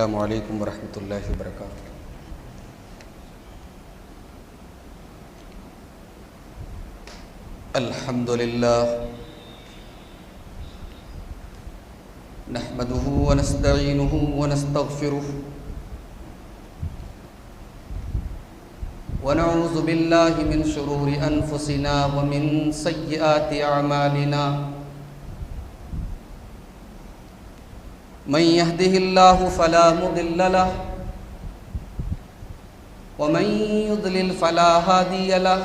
अस्सलामु अलैकुम वरहमतुल्लाहि वबरकातुहू। अल्हम्दुलिल्लाह नहमदुहु व नस्तईनुहु व नस्तगफिरुहु व नऊज़ु बिल्लाहि मिन शुरूरि अनफुसिना व मिन सय्यिआति अअमालिना। मन यहदिहिल्लाहु फला मुदिल्ल लहु व मन युद्लिल फला हादिय लहु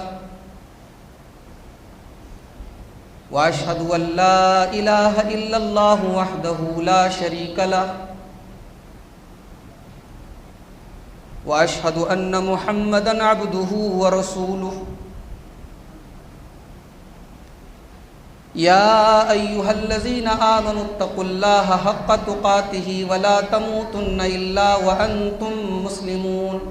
व अशहदु अल्ला इलाहा इल्लल्लाहु वहदहु ला शरीका लहु व अशहदु अन्न मुहम्मदन अब्दुहु व रसूलुहु। या अय्युहल्लज़ीना आमनुत्तक़ुल्लाहा हक़्क़ तुक़ातिही व ला तमूतुन्ना इल्ला व अंतुम मुस्लिमून।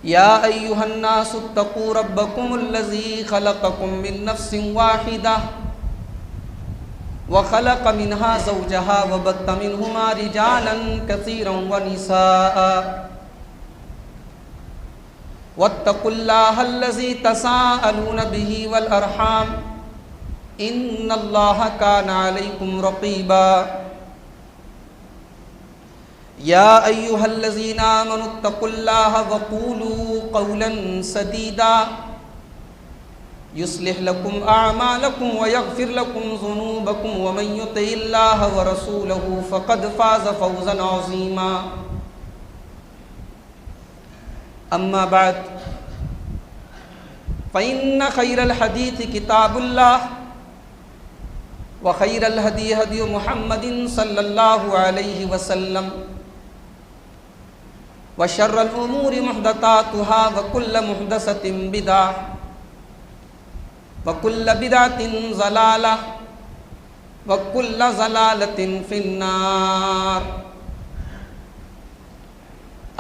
या अय्युहन्नासुत्तक़ू रब्बकुमुल्लज़ी ख़लक़कुम मिन नफ़्सिन वाहिदा व ख़लक़ मिन्हा ज़ौजहा व बत्त मिन्हुमा रिजालन कसीरन व निसाअ वत्तक़ुल्लाहल्लज़ी तसाअलून बिही वल अरहाम इन्नल्लाहा काना अलैकुम रक़ीबा। या अय्युहल्लज़ीना आमनुत्तक़ुल्लाहा व क़ूलू क़ौलन सदीदा युस्लिह लकुम अअमालकुम व यग़फ़िर लकुम ज़ुनूबकुम व मन युतिइल्लाहा व रसूलहु फ़क़द फ़ाज़ फ़ौज़न अज़ीमा। अम्मा बाद फ़इन्न ख़ैरल हदीस किताबुल्लाह व ख़ैरल हदी हदी मुहम्मदिन सल्लल्लाहु अलैहि वसल्लम व शर्रल उमूरि मुहदसातुहा व कुल्ल मुहदसतिन बिदअह व कुल्ल बिदअतिन ज़लालह व कुल्ल ज़लालतिन फ़िन्नार।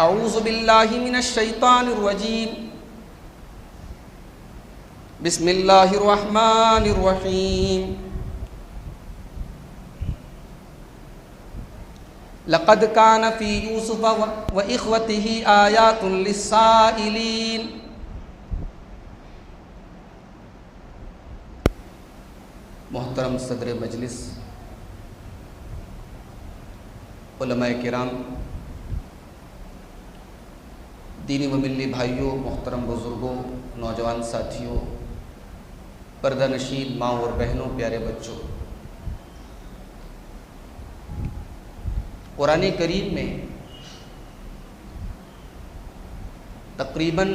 अऊज़ु बिल्लाहि मिनश शैतानिर रजीम। बिस्मिल्लाहिर रहमानिर रहीम। लक़द कान फ़ी यूसुफ़ व इख़्वतिही आयातुन लिस्साइलीन। मोहतरम सदर मजलिस, उलमाए किराम, दीनी व मिल्ली भाइयों, मोहतरम बुज़ुर्गों, नौजवान साथियों, पर्दा नशीन माँ और बहनों, प्यारे बच्चों, कुरान करीम में तकरीबन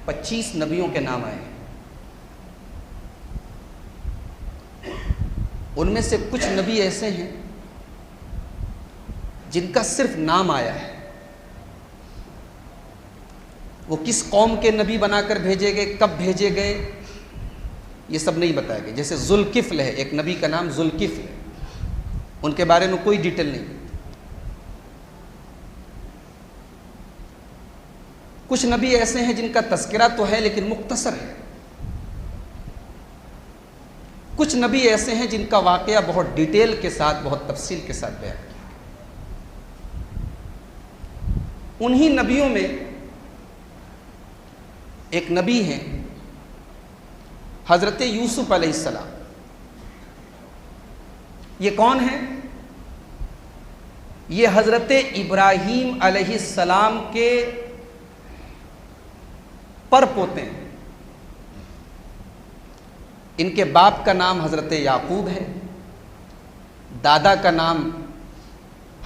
25 नबियों के नाम आए हैं। उनमें से कुछ नबी ऐसे हैं जिनका सिर्फ नाम आया है। वो किस कौम के नबी बनाकर भेजे गए, कब भेजे गए, ये सब नहीं बताया गया। जैसे ज़ुल्किफ़्ल है, एक नबी का नाम ज़ुल्किफ़्ल है, उनके बारे में कोई डिटेल नहीं। कुछ नबी ऐसे हैं जिनका तज़किरा तो है लेकिन मुख्तसर है। कुछ नबी ऐसे हैं जिनका वाक़या बहुत डिटेल के साथ, बहुत तफसील के साथ बयान किया। उन्हीं नबियों में एक नबी हैं हज़रत यूसुफ अलैहिस्सलाम। ये कौन है? ये हज़रत इब्राहीम अलैहिस्सलाम के परपोते हैं। इनके बाप का नाम हज़रत याकूब है, दादा का नाम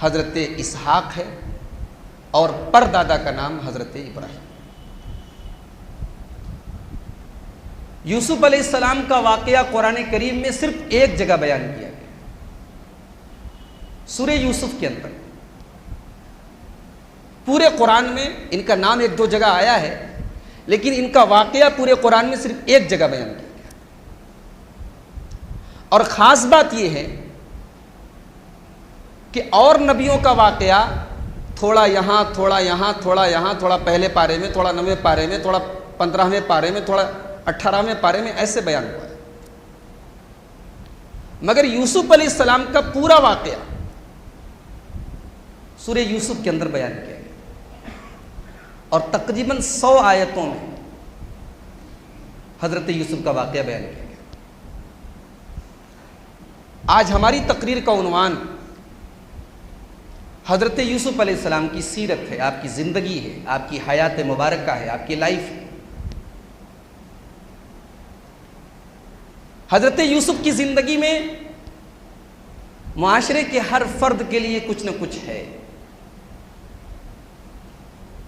हज़रत इसहाक है और परदादा का नाम हज़रत इब्राहीम। यूसुफ अलैहिस्सलाम का वाक़या कुरान करीम में सिर्फ एक जगह बयान किया गया, सूरे यूसुफ के अंदर। पूरे कुरान में इनका नाम एक दो जगह आया है, लेकिन इनका वाक़या पूरे कुरान में सिर्फ एक जगह बयान किया गया। और ख़ास बात यह है कि और नबियों का वाक़या थोड़ा यहाँ, थोड़ा यहाँ, थोड़ा यहाँ, थोड़ा पहले पारे में, थोड़ा 9वें पारे में, थोड़ा 15वें पारे में, थोड़ा 18वें पारे में, ऐसे बयान हुआ है। मगर यूसुफ अलैहिस्सलाम का पूरा वाक़या सूरह यूसुफ के अंदर बयान किया गया और तकरीबन 100 आयतों में हज़रत यूसुफ का वाक़या बयान किया गया। आज हमारी तकरीर का उन्वान हज़रत यूसुफ अलैहिस्सलाम की सीरत है, आपकी ज़िंदगी है, आपकी हयात मुबारका है, आपकी लाइफ है। हज़रत यूसुफ की ज़िंदगी में मुआशरे के हर फर्द के लिए कुछ न कुछ है।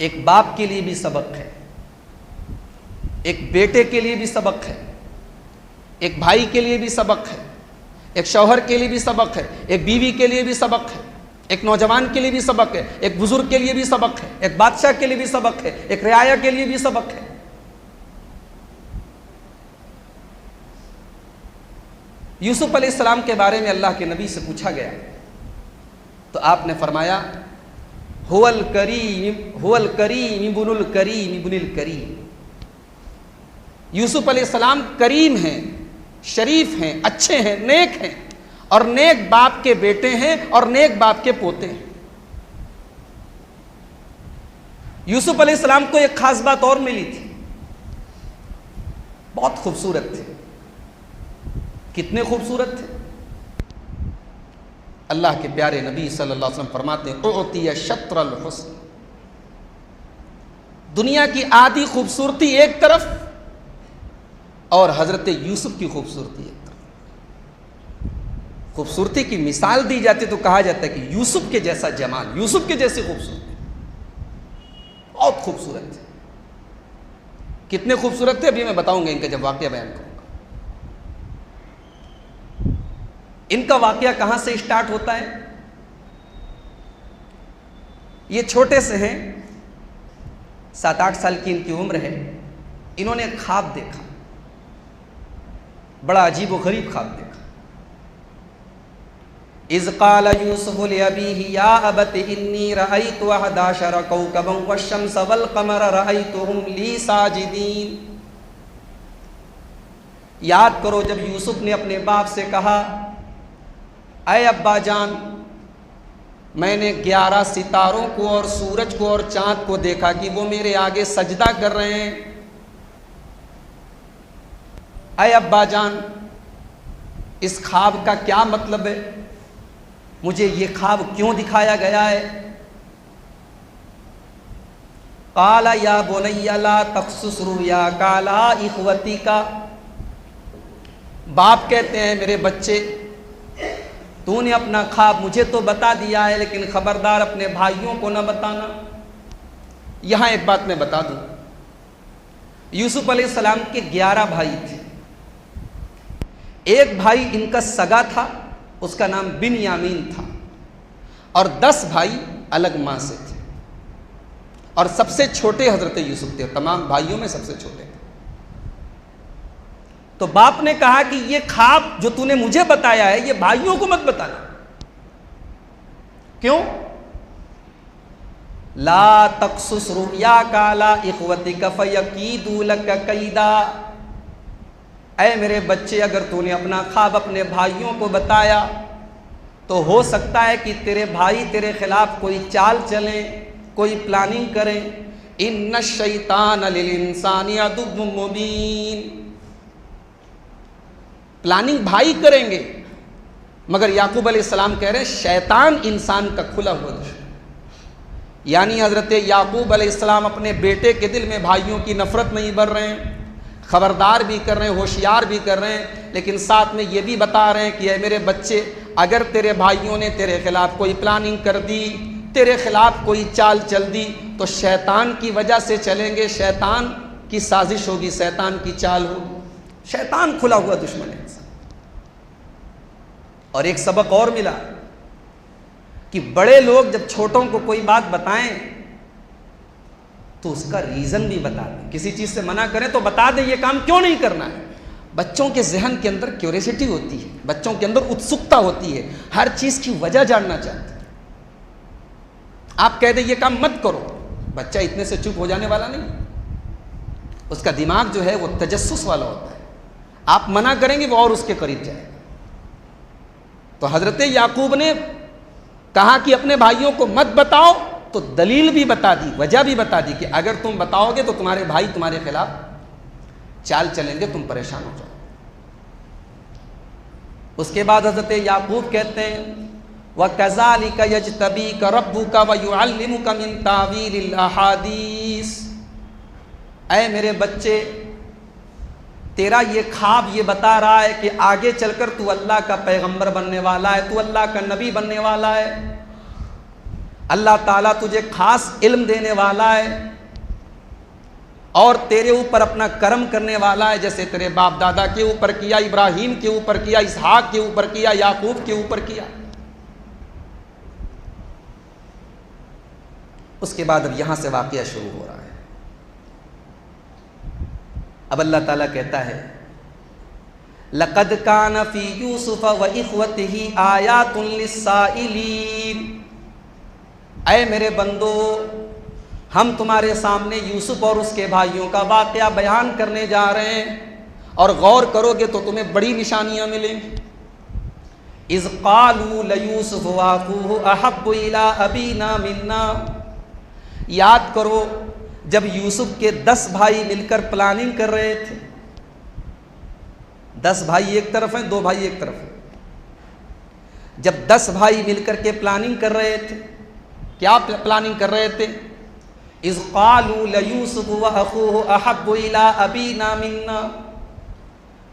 एक बाप के लिए भी सबक है, एक बेटे के लिए भी सबक है, एक भाई के लिए भी सबक है, एक शौहर के लिए भी सबक है, एक बीवी के लिए भी सबक है, एक नौजवान के लिए भी सबक है, एक बुजुर्ग के लिए भी सबक है, एक बादशाह के लिए भी सबक है, एक रियाया के लिए भी सबक है। यूसुफ अलैहिस्सलाम के बारे में अल्लाह के नबी से पूछा गया तो आपने फरमाया हुवल करीम इब्नुल करीम। यूसुफ अलैहिस्सलाम करीम हैं, शरीफ हैं, अच्छे हैं, नेक हैं और नेक बाप के बेटे हैं और नेक बाप के पोते हैं। यूसुफ अलैहिस्सलाम को एक खास बात और मिली थी, बहुत खूबसूरत थे। कितने खूबसूरत थे? अल्लाह के प्यारे नबी सल्लल्लाहु अलैहि वसल्लम फरमाते हैं उतिया शत्रल हुस्न, दुनिया की आधी खूबसूरती एक तरफ और हजरत यूसुफ की खूबसूरती एक तरफ। खूबसूरती की मिसाल दी जाती तो कहा जाता है कि यूसुफ के जैसा जमाल, यूसुफ के जैसी खूबसूरती, बहुत खूबसूरत थे। कितने खूबसूरत थे अभी मैं बताऊंगा, इनका जब वाकया बयान करूंगा। इनका वाकया कहां से स्टार्ट होता है? ये छोटे से हैं, 7-8 साल की इनकी उम्र है। इन्होंने एक ख्वाब देखा, बड़ा अजीब व गरीब ख्वाब देखा। इज़ क़ाल यूसुफ लिअबीही या अबति इन्नी रअयतु अहदाशरा कौकबन वश्शम्स वल क़मर रअयतुहुम ली साजिदीन। याद करो जब यूसुफ ने अपने बाप से कहा, अय अब्बा जान, मैंने 11 सितारों को और सूरज को और चांद को देखा कि वो मेरे आगे सजदा कर रहे हैं। अय अब्बा जान, इस ख्वाब का क्या मतलब है? मुझे ये ख्वाब क्यों दिखाया गया है? काला या बुनय्या ला तक़्सुस रुयाका अला इख़्वतिका। बाप कहते हैं मेरे बच्चे, तूने अपना ख्वाब मुझे तो बता दिया है, लेकिन खबरदार अपने भाइयों को न बताना। यहां एक बात मैं बता दूं, यूसुफ अलैहिस्सलाम के 11 भाई थे। एक भाई इनका सगा था, उसका नाम बिन्यामीन था, और 10 भाई अलग मां से थे, और सबसे छोटे हजरत यूसुफ थे, तमाम भाइयों में सबसे छोटे थे। तो बाप ने कहा कि ये ख्वाब जो तूने मुझे बताया है ये भाइयों को मत बताना। क्यों? ला तक़्सुस रुयाका अला इख़्वतिका फ़यकीदू लका कैदा। ऐ मेरे बच्चे, अगर तूने अपना ख्वाब अपने भाइयों को बताया तो हो सकता है कि तेरे भाई तेरे खिलाफ कोई चाल चले, कोई प्लानिंग करें। इन्ना शैतान लिल इंसानी अदुव्वुम मुबीन। प्लानिंग भाई करेंगे, मगर याकूब अलैहिस्सलाम कह रहे हैं शैतान इंसान का खुला हुआ दुश्मन। यानी हजरत याकूब अलैहिस्सलाम अपने बेटे के दिल में भाइयों की नफरत नहीं भर रहे हैं, खबरदार भी कर रहे हैं, होशियार भी कर रहे हैं, लेकिन साथ में ये भी बता रहे हैं कि मेरे बच्चे, अगर तेरे भाइयों ने तेरे खिलाफ कोई प्लानिंग कर दी, तेरे खिलाफ कोई चाल चल दी, तो शैतान की वजह से चलेंगे, शैतान की साजिश होगी, शैतान की चाल होगी। शैतान खुला हुआ दुश्मन है। और एक सबक और मिला कि बड़े लोग जब छोटों को कोई बात बताएं तो उसका रीजन भी बता दें। किसी चीज से मना करें तो बता दें ये काम क्यों नहीं करना है। बच्चों के जहन के अंदर क्यूरियोसिटी होती है, बच्चों के अंदर उत्सुकता होती है, हर चीज की वजह जानना चाहते हैं। आप कह दें ये काम मत करो, बच्चा इतने से चुप हो जाने वाला नहीं। उसका दिमाग जो है वो तजस्सुस वाला होता है। आप मना करेंगे वो और उसके करीब जाएगा। तो हज़रत याकूब ने कहा कि अपने भाइयों को मत बताओ, तो दलील भी बता दी, वजह भी बता दी कि अगर तुम बताओगे तो तुम्हारे भाई तुम्हारे खिलाफ चाल चलेंगे, तुम परेशान हो जाओ। उसके बाद हज़रत याकूब कहते हैं व कज़ालिका यजतबीका रब्बुका व युअल्लिमुका मिन तावीलिल अहादीस, ऐ मेरे बच्चे, तेरा ये ख्वाब ये बता रहा है कि आगे चलकर तू अल्लाह का पैगंबर बनने वाला है, तू अल्लाह का नबी बनने वाला है, अल्लाह ताला तुझे खास इल्म देने वाला है और तेरे ऊपर अपना करम करने वाला है, जैसे तेरे बाप दादा के ऊपर किया, इब्राहीम के ऊपर किया, इसहाक के ऊपर किया, याकूब के ऊपर किया। उसके बाद अब यहां से वाक़या शुरू हो रहा है। अब अल्लाह ताला कहता है लक़द कान फ़ी यूसुफ़ व इख़्वतिही आयातुन लिस्साइलीन, ऐ मेरे बंदो, हम तुम्हारे सामने यूसुफ और उसके भाइयों का वाक़या बयान करने जा रहे हैं और गौर करोगे तो तुम्हें बड़ी निशानियां मिलेंगी। इज़ क़ालू लयूसुफ़ व अख़ूहु अहब्बु इला अबीना मिन्ना, याद करो जब यूसुफ के 10 भाई मिलकर प्लानिंग कर रहे थे, 10 भाई एक तरफ हैं, 2 भाई एक तरफ हैं। जब 10 भाई मिलकर के प्लानिंग कर रहे थे, क्या प्लानिंग कर रहे थे? इज़ क़ालू लयूसुफ़ व अख़ूहु अहब्बु इला अबीना मिन्ना,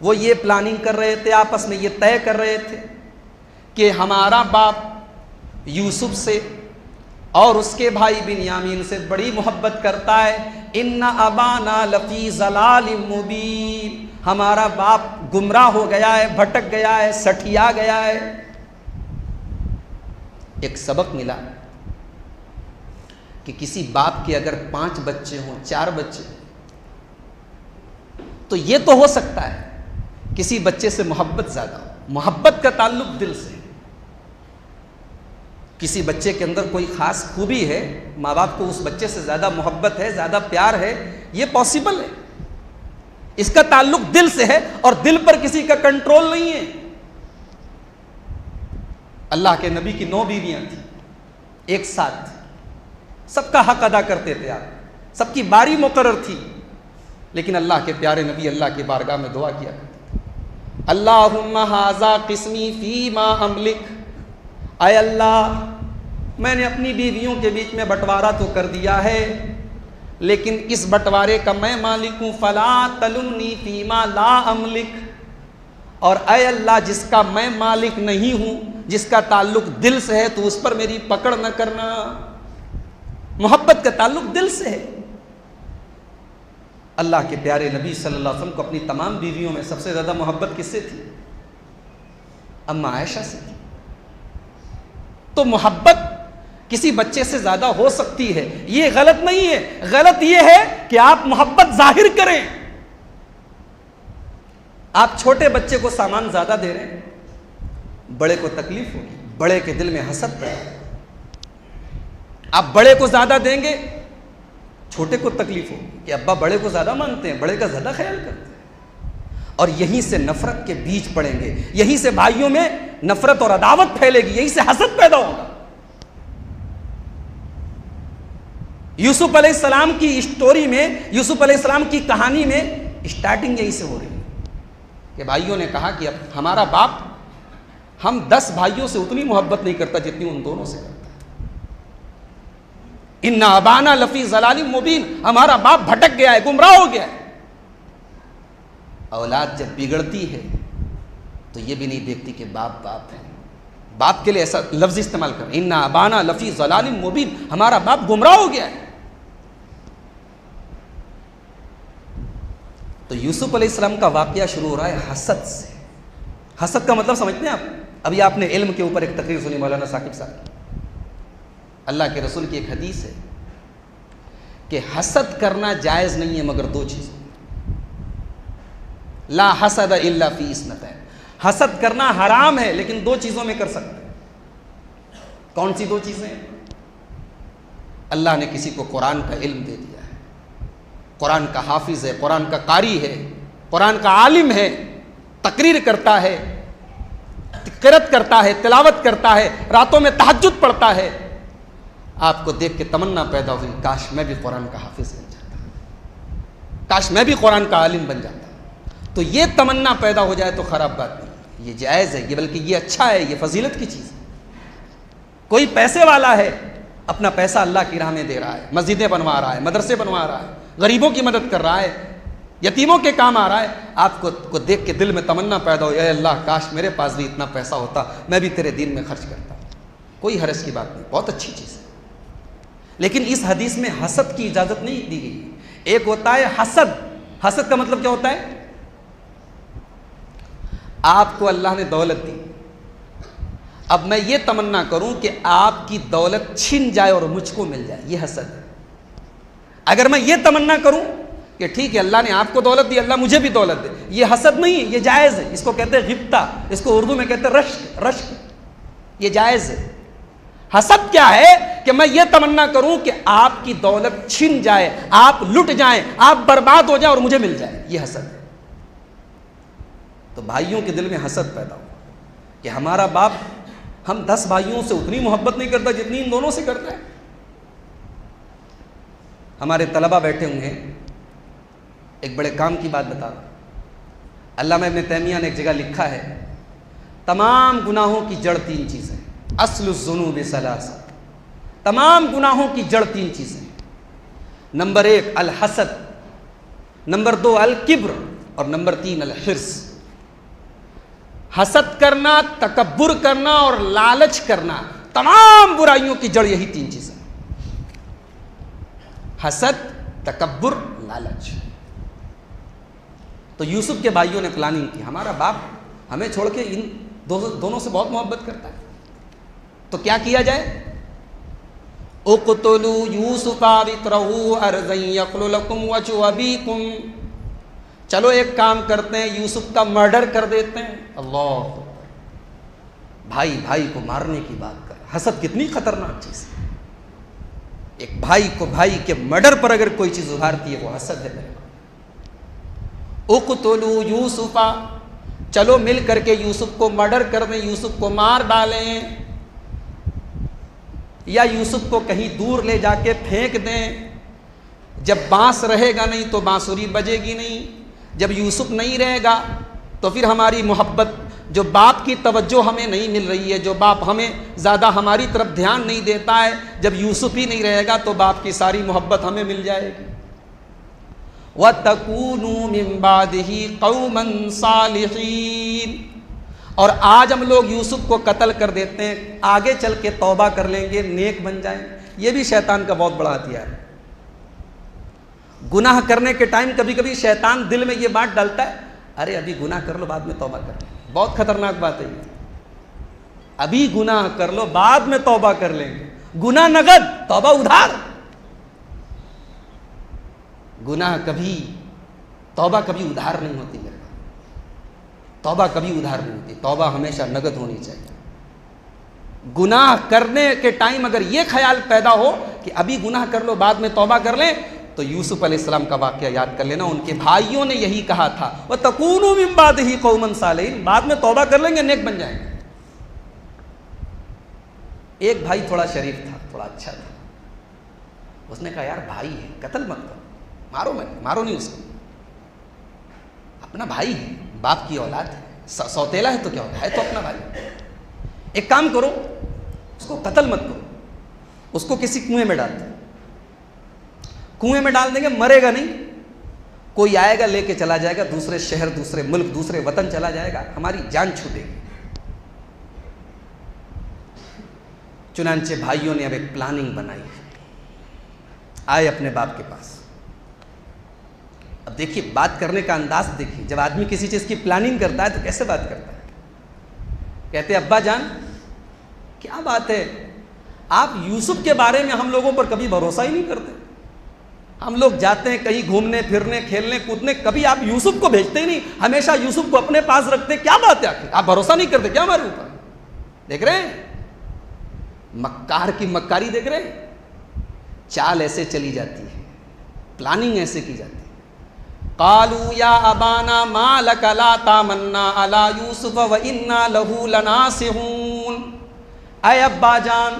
वो ये प्लानिंग कर रहे थे, आपस में ये तय कर रहे थे कि हमारा बाप यूसुफ से और उसके भाई बिन्यामीन से बड़ी मोहब्बत करता है। इन्ना अबाना लफ़ी ज़लालिम मुबीन, हमारा बाप गुमराह हो गया है, भटक गया है, सठिया गया है। एक सबक मिला कि किसी बाप के अगर 5 बच्चे हों, 4 बच्चे, तो ये तो हो सकता है किसी बच्चे से मोहब्बत ज़्यादा हो। मोहब्बत का ताल्लुक दिल से। किसी बच्चे के अंदर कोई ख़ास खूबी है, माँ बाप को उस बच्चे से ज़्यादा मोहब्बत है, ज़्यादा प्यार है, ये पॉसिबल है। इसका ताल्लुक दिल से है और दिल पर किसी का कंट्रोल नहीं है। अल्लाह के नबी की 9 बीवियां थी, एक साथ सबका हक अदा करते थे आप, सबकी बारी मुकर्रर थी, लेकिन अल्लाह के प्यारे नबी अल्लाह की बारगाह में दुआ किया करते, अल्लाहुम्मा हाज़ा क़िस्मी फ़ीमा अमलिक, आय अल्लाह मैंने अपनी बीवियों के बीच में बंटवारा तो कर दिया है, लेकिन इस बंटवारे का मैं मालिक हूँ, फ़ला तलुमनी फ़ीमा ला अमलिक, और आय अल्लाह जिसका मैं मालिक नहीं हूँ, जिसका ताल्लुक दिल से है, तो उस पर मेरी पकड़ न करना। मोहब्बत का ताल्लुक दिल से है। अल्लाह के प्यारे नबी सल्लल्लाहु अलैहि वसल्लम को अपनी तमाम बीवियों में सबसे ज़्यादा मोहब्बत किससे थी? अम्मा आयशा से थी। तो मोहब्बत किसी बच्चे से ज़्यादा हो सकती है, ये गलत नहीं है। गलत ये है कि आप मोहब्बत जाहिर करें। आप छोटे बच्चे को सामान ज़्यादा दे रहे हैं, बड़े को तकलीफ होगी, बड़े के दिल में हसद पैदा। आप बड़े को ज़्यादा देंगे, छोटे को तकलीफ होगी कि अब्बा बड़े को ज़्यादा मानते हैं, बड़े का ज़्यादा ख्याल करते हैं, और यहीं से नफ़रत के बीज पड़ेंगे, यहीं से भाइयों में नफ़रत और अदावत फैलेगी, यहीं से हसद पैदा होगा। यूसुफ अलैहिस्सलाम की स्टोरी में, यूसुफ अलैहिस्सलाम की कहानी में स्टार्टिंग यहीं से हो रही है कि भाइयों ने कहा कि अब हमारा बाप हम 10 भाइयों से उतनी मोहब्बत नहीं करता जितनी उन दोनों से करता है। इन्ना अबाना लफ़ी ज़लालिम मुबीन, हमारा बाप भटक गया है, गुमराह हो गया है। औलाद जब बिगड़ती है तो ये भी नहीं देखती कि बाप बाप है। बाप के लिए ऐसा लफ्ज़ इस्तेमाल कर, इन्ना अबाना लफ़ी ज़लालिम मुबीन, हमारा बाप गुमराह हो गया है। तो यूसुफ अलैहिस्सलाम का वाक़या शुरू हो रहा है हसद से। हसद का मतलब समझते हैं आप? अभी आपने इल्म के ऊपर एक तकरीर सुनी मौलाना साकिब साहब की। अल्लाह के रसूल की एक हदीस है कि हसद करना जायज़ नहीं है मगर 2 चीज़, ला हसद इल्ला फी इस्नतैन, हसद करना हराम है लेकिन 2 चीज़ों में कर सकते हैं। कौन सी 2 चीज़ें? अल्लाह ने किसी को कुरान का इल्म दे दिया है, कुरान का हाफिज़ है, कुरान का कारी है, कुरान का आलिम है, तकरीर करता है, क़िरात करता है, तिलावत करता है, रातों में तहज्जुद पढ़ता है, आपको देख के तमन्ना पैदा हुई, काश मैं भी कुरान का हाफिज बन जाता, काश मैं भी कुरान का आलिम बन जाता। तो ये तमन्ना पैदा हो जाए तो ख़राब बात नहीं, ये जायज़ है, ये बल्कि ये अच्छा है, ये फजीलत की चीज़ है। कोई पैसे वाला है, अपना पैसा अल्लाह की राह में दे रहा है, मस्जिदें बनवा रहा है, मदरसे बनवा रहा है, गरीबों की मदद कर रहा है, यतीमों के काम आ रहा है, आपको देख के दिल में तमन्ना पैदा हो, या अल्लाह काश मेरे पास भी इतना पैसा होता, मैं भी तेरे दीन में खर्च करता। कोई हरज की बात नहीं, बहुत अच्छी चीज़ है। लेकिन इस हदीस में हसद की इजाज़त नहीं दी गई। एक होता है हसद, हसद का मतलब क्या होता है? आपको अल्लाह ने दौलत दी, अब मैं ये तमन्ना करूं कि आपकी दौलत छिन जाए और मुझको मिल जाए, ये हसद है। अगर मैं ये तमन्ना करूं कि ठीक है अल्लाह ने आपको दौलत दी, अल्लाह मुझे भी दौलत दे, ये हसद नहीं, ये जायज़ है। इसको कहते हैं गिब्ता, इसको उर्दू में कहते हैं रश्क, रश्क, ये जायज़ है। हसद क्या है कि मैं ये तमन्ना करूं कि आपकी दौलत छिन जाए, आप लुट जाएं, आप बर्बाद हो जाए और मुझे मिल जाए, ये हसद है। तो भाइयों के दिल में हसद पैदा हो कि हमारा बाप हम 10 भाइयों से उतनी मोहब्बत नहीं करता जितनी इन दोनों से करता है। हमारे तलबा बैठे हुए हैं, एक बड़े काम की बात बता रहा हूं। अल्लामा इब्न तैमिया ने एक जगह लिखा है, तमाम गुनाहों की जड़ 3 चीज़ें, अस्लुज़्ज़ुनूबि सलासा, तमाम गुनाहों की जड़ 3 चीज़ें। नंबर 1 अल हसद, नंबर 2 अल किब्र और नंबर 3 अल हिर्स। हसद करना, तकब्बुर करना और लालच करना, तमाम बुराइयों की जड़ यही 3 चीजें, हसद, तकब्बुर, लालच। तो यूसुफ के भाइयों ने प्लानिंग की, हमारा बाप हमें छोड़ के इन दोनों से बहुत मोहब्बत करता है, तो क्या किया जाए? उक़्तुलू यूसुफ़ा वित्रहू अर्ज़न यख़्लु लकुम वजहु अबीकुम, चलो एक काम करते हैं, यूसुफ का मर्डर कर देते हैं। अल्लाह, भाई भाई को मारने की बात कर, हसद कितनी खतरनाक चीज़ है। एक भाई को भाई के मर्डर पर अगर कोई चीज़ उभारती है वो हसद है। उक़्तुलू यूसुफ़ा, चलो मिल करके यूसुफ को मर्डर कर दें, यूसुफ को मार डालें, या यूसुफ को कहीं दूर ले जाके फेंक दें। जब बांस रहेगा नहीं तो बांसुरी बजेगी नहीं, जब यूसुफ नहीं रहेगा तो फिर हमारी मोहब्बत, जो बाप की तवज्जो हमें नहीं मिल रही है, जो बाप हमें ज़्यादा हमारी तरफ ध्यान नहीं देता है, जब यूसुफ ही नहीं रहेगा तो बाप की सारी मोहब्बत हमें मिल जाएगी। वतकूनू मिन बादिही कौमन सालिहीन, और आज हम लोग यूसुफ को कत्ल कर देते हैं, आगे चल के तौबा कर लेंगे, नेक बन जाएंगे। ये भी शैतान का बहुत बड़ा हथियार है। गुनाह करने के टाइम कभी कभी शैतान दिल में ये बात डालता है, अरे अभी गुनाह कर लो बाद में तौबा कर लेंगे। बहुत खतरनाक बात है ये, अभी गुनाह कर लो बाद में तौबा कर लेंगे। गुनाह नगद, तौबा उधार। गुनाह कभी, तौबा कभी उधार नहीं होती मेरे भाई, तौबा कभी उधार नहीं होती, तौबा हमेशा नगद होनी चाहिए। गुनाह करने के टाइम अगर ये ख्याल पैदा हो कि अभी गुनाह कर लो बाद में तौबा कर लें, तो यूसुफ अलैहिस्सलाम का वाक़या याद कर लेना, उनके भाइयों ने यही कहा था, व तकूनू मिन बादिही कौमन सालिहीन, बाद में तौबा कर लेंगे, नेक बन जाएंगे। एक भाई थोड़ा शरीफ था, थोड़ा अच्छा था, उसने कहा यार भाई है, कत्ल मत करो, मारो मत, मारो नहीं उसको, अपना भाई है, बाप की औलाद है, सौतेला है तो क्या होता है तो अपना भाई। एक काम करो, उसको कत्ल मत करो, उसको किसी कुएं में डाल दो, कुएं में डाल देंगे, मरेगा नहीं, कोई आएगा लेके चला जाएगा, दूसरे शहर, दूसरे मुल्क, दूसरे वतन चला जाएगा, हमारी जान छूटेगी। चुनांचे भाइयों ने अब एक प्लानिंग बनाई, आए अपने बाप के पास। अब देखिए बात करने का अंदाज देखिए, जब आदमी किसी चीज़ की प्लानिंग करता है तो कैसे बात करता है। कहते अब्बा जान क्या बात है, आप यूसुफ के बारे में हम लोगों पर कभी भरोसा ही नहीं करते। हम लोग जाते हैं कहीं घूमने फिरने, खेलने कूदने, कभी आप यूसुफ को भेजते ही नहीं, हमेशा यूसुफ को अपने पास रखते, क्या बात है आखिर, आप भरोसा नहीं करते क्या हमारे ऊपर? देख रहे हैं मक्कार की मक्कारी, देख रहे हैं, चाल ऐसे चली जाती है, प्लानिंग ऐसे की जाती है। कालू या अबाना मा लका ला तामन्ना अला यूसुफ व इन्ना लहू लनासिहून। ऐ अब्बा जान,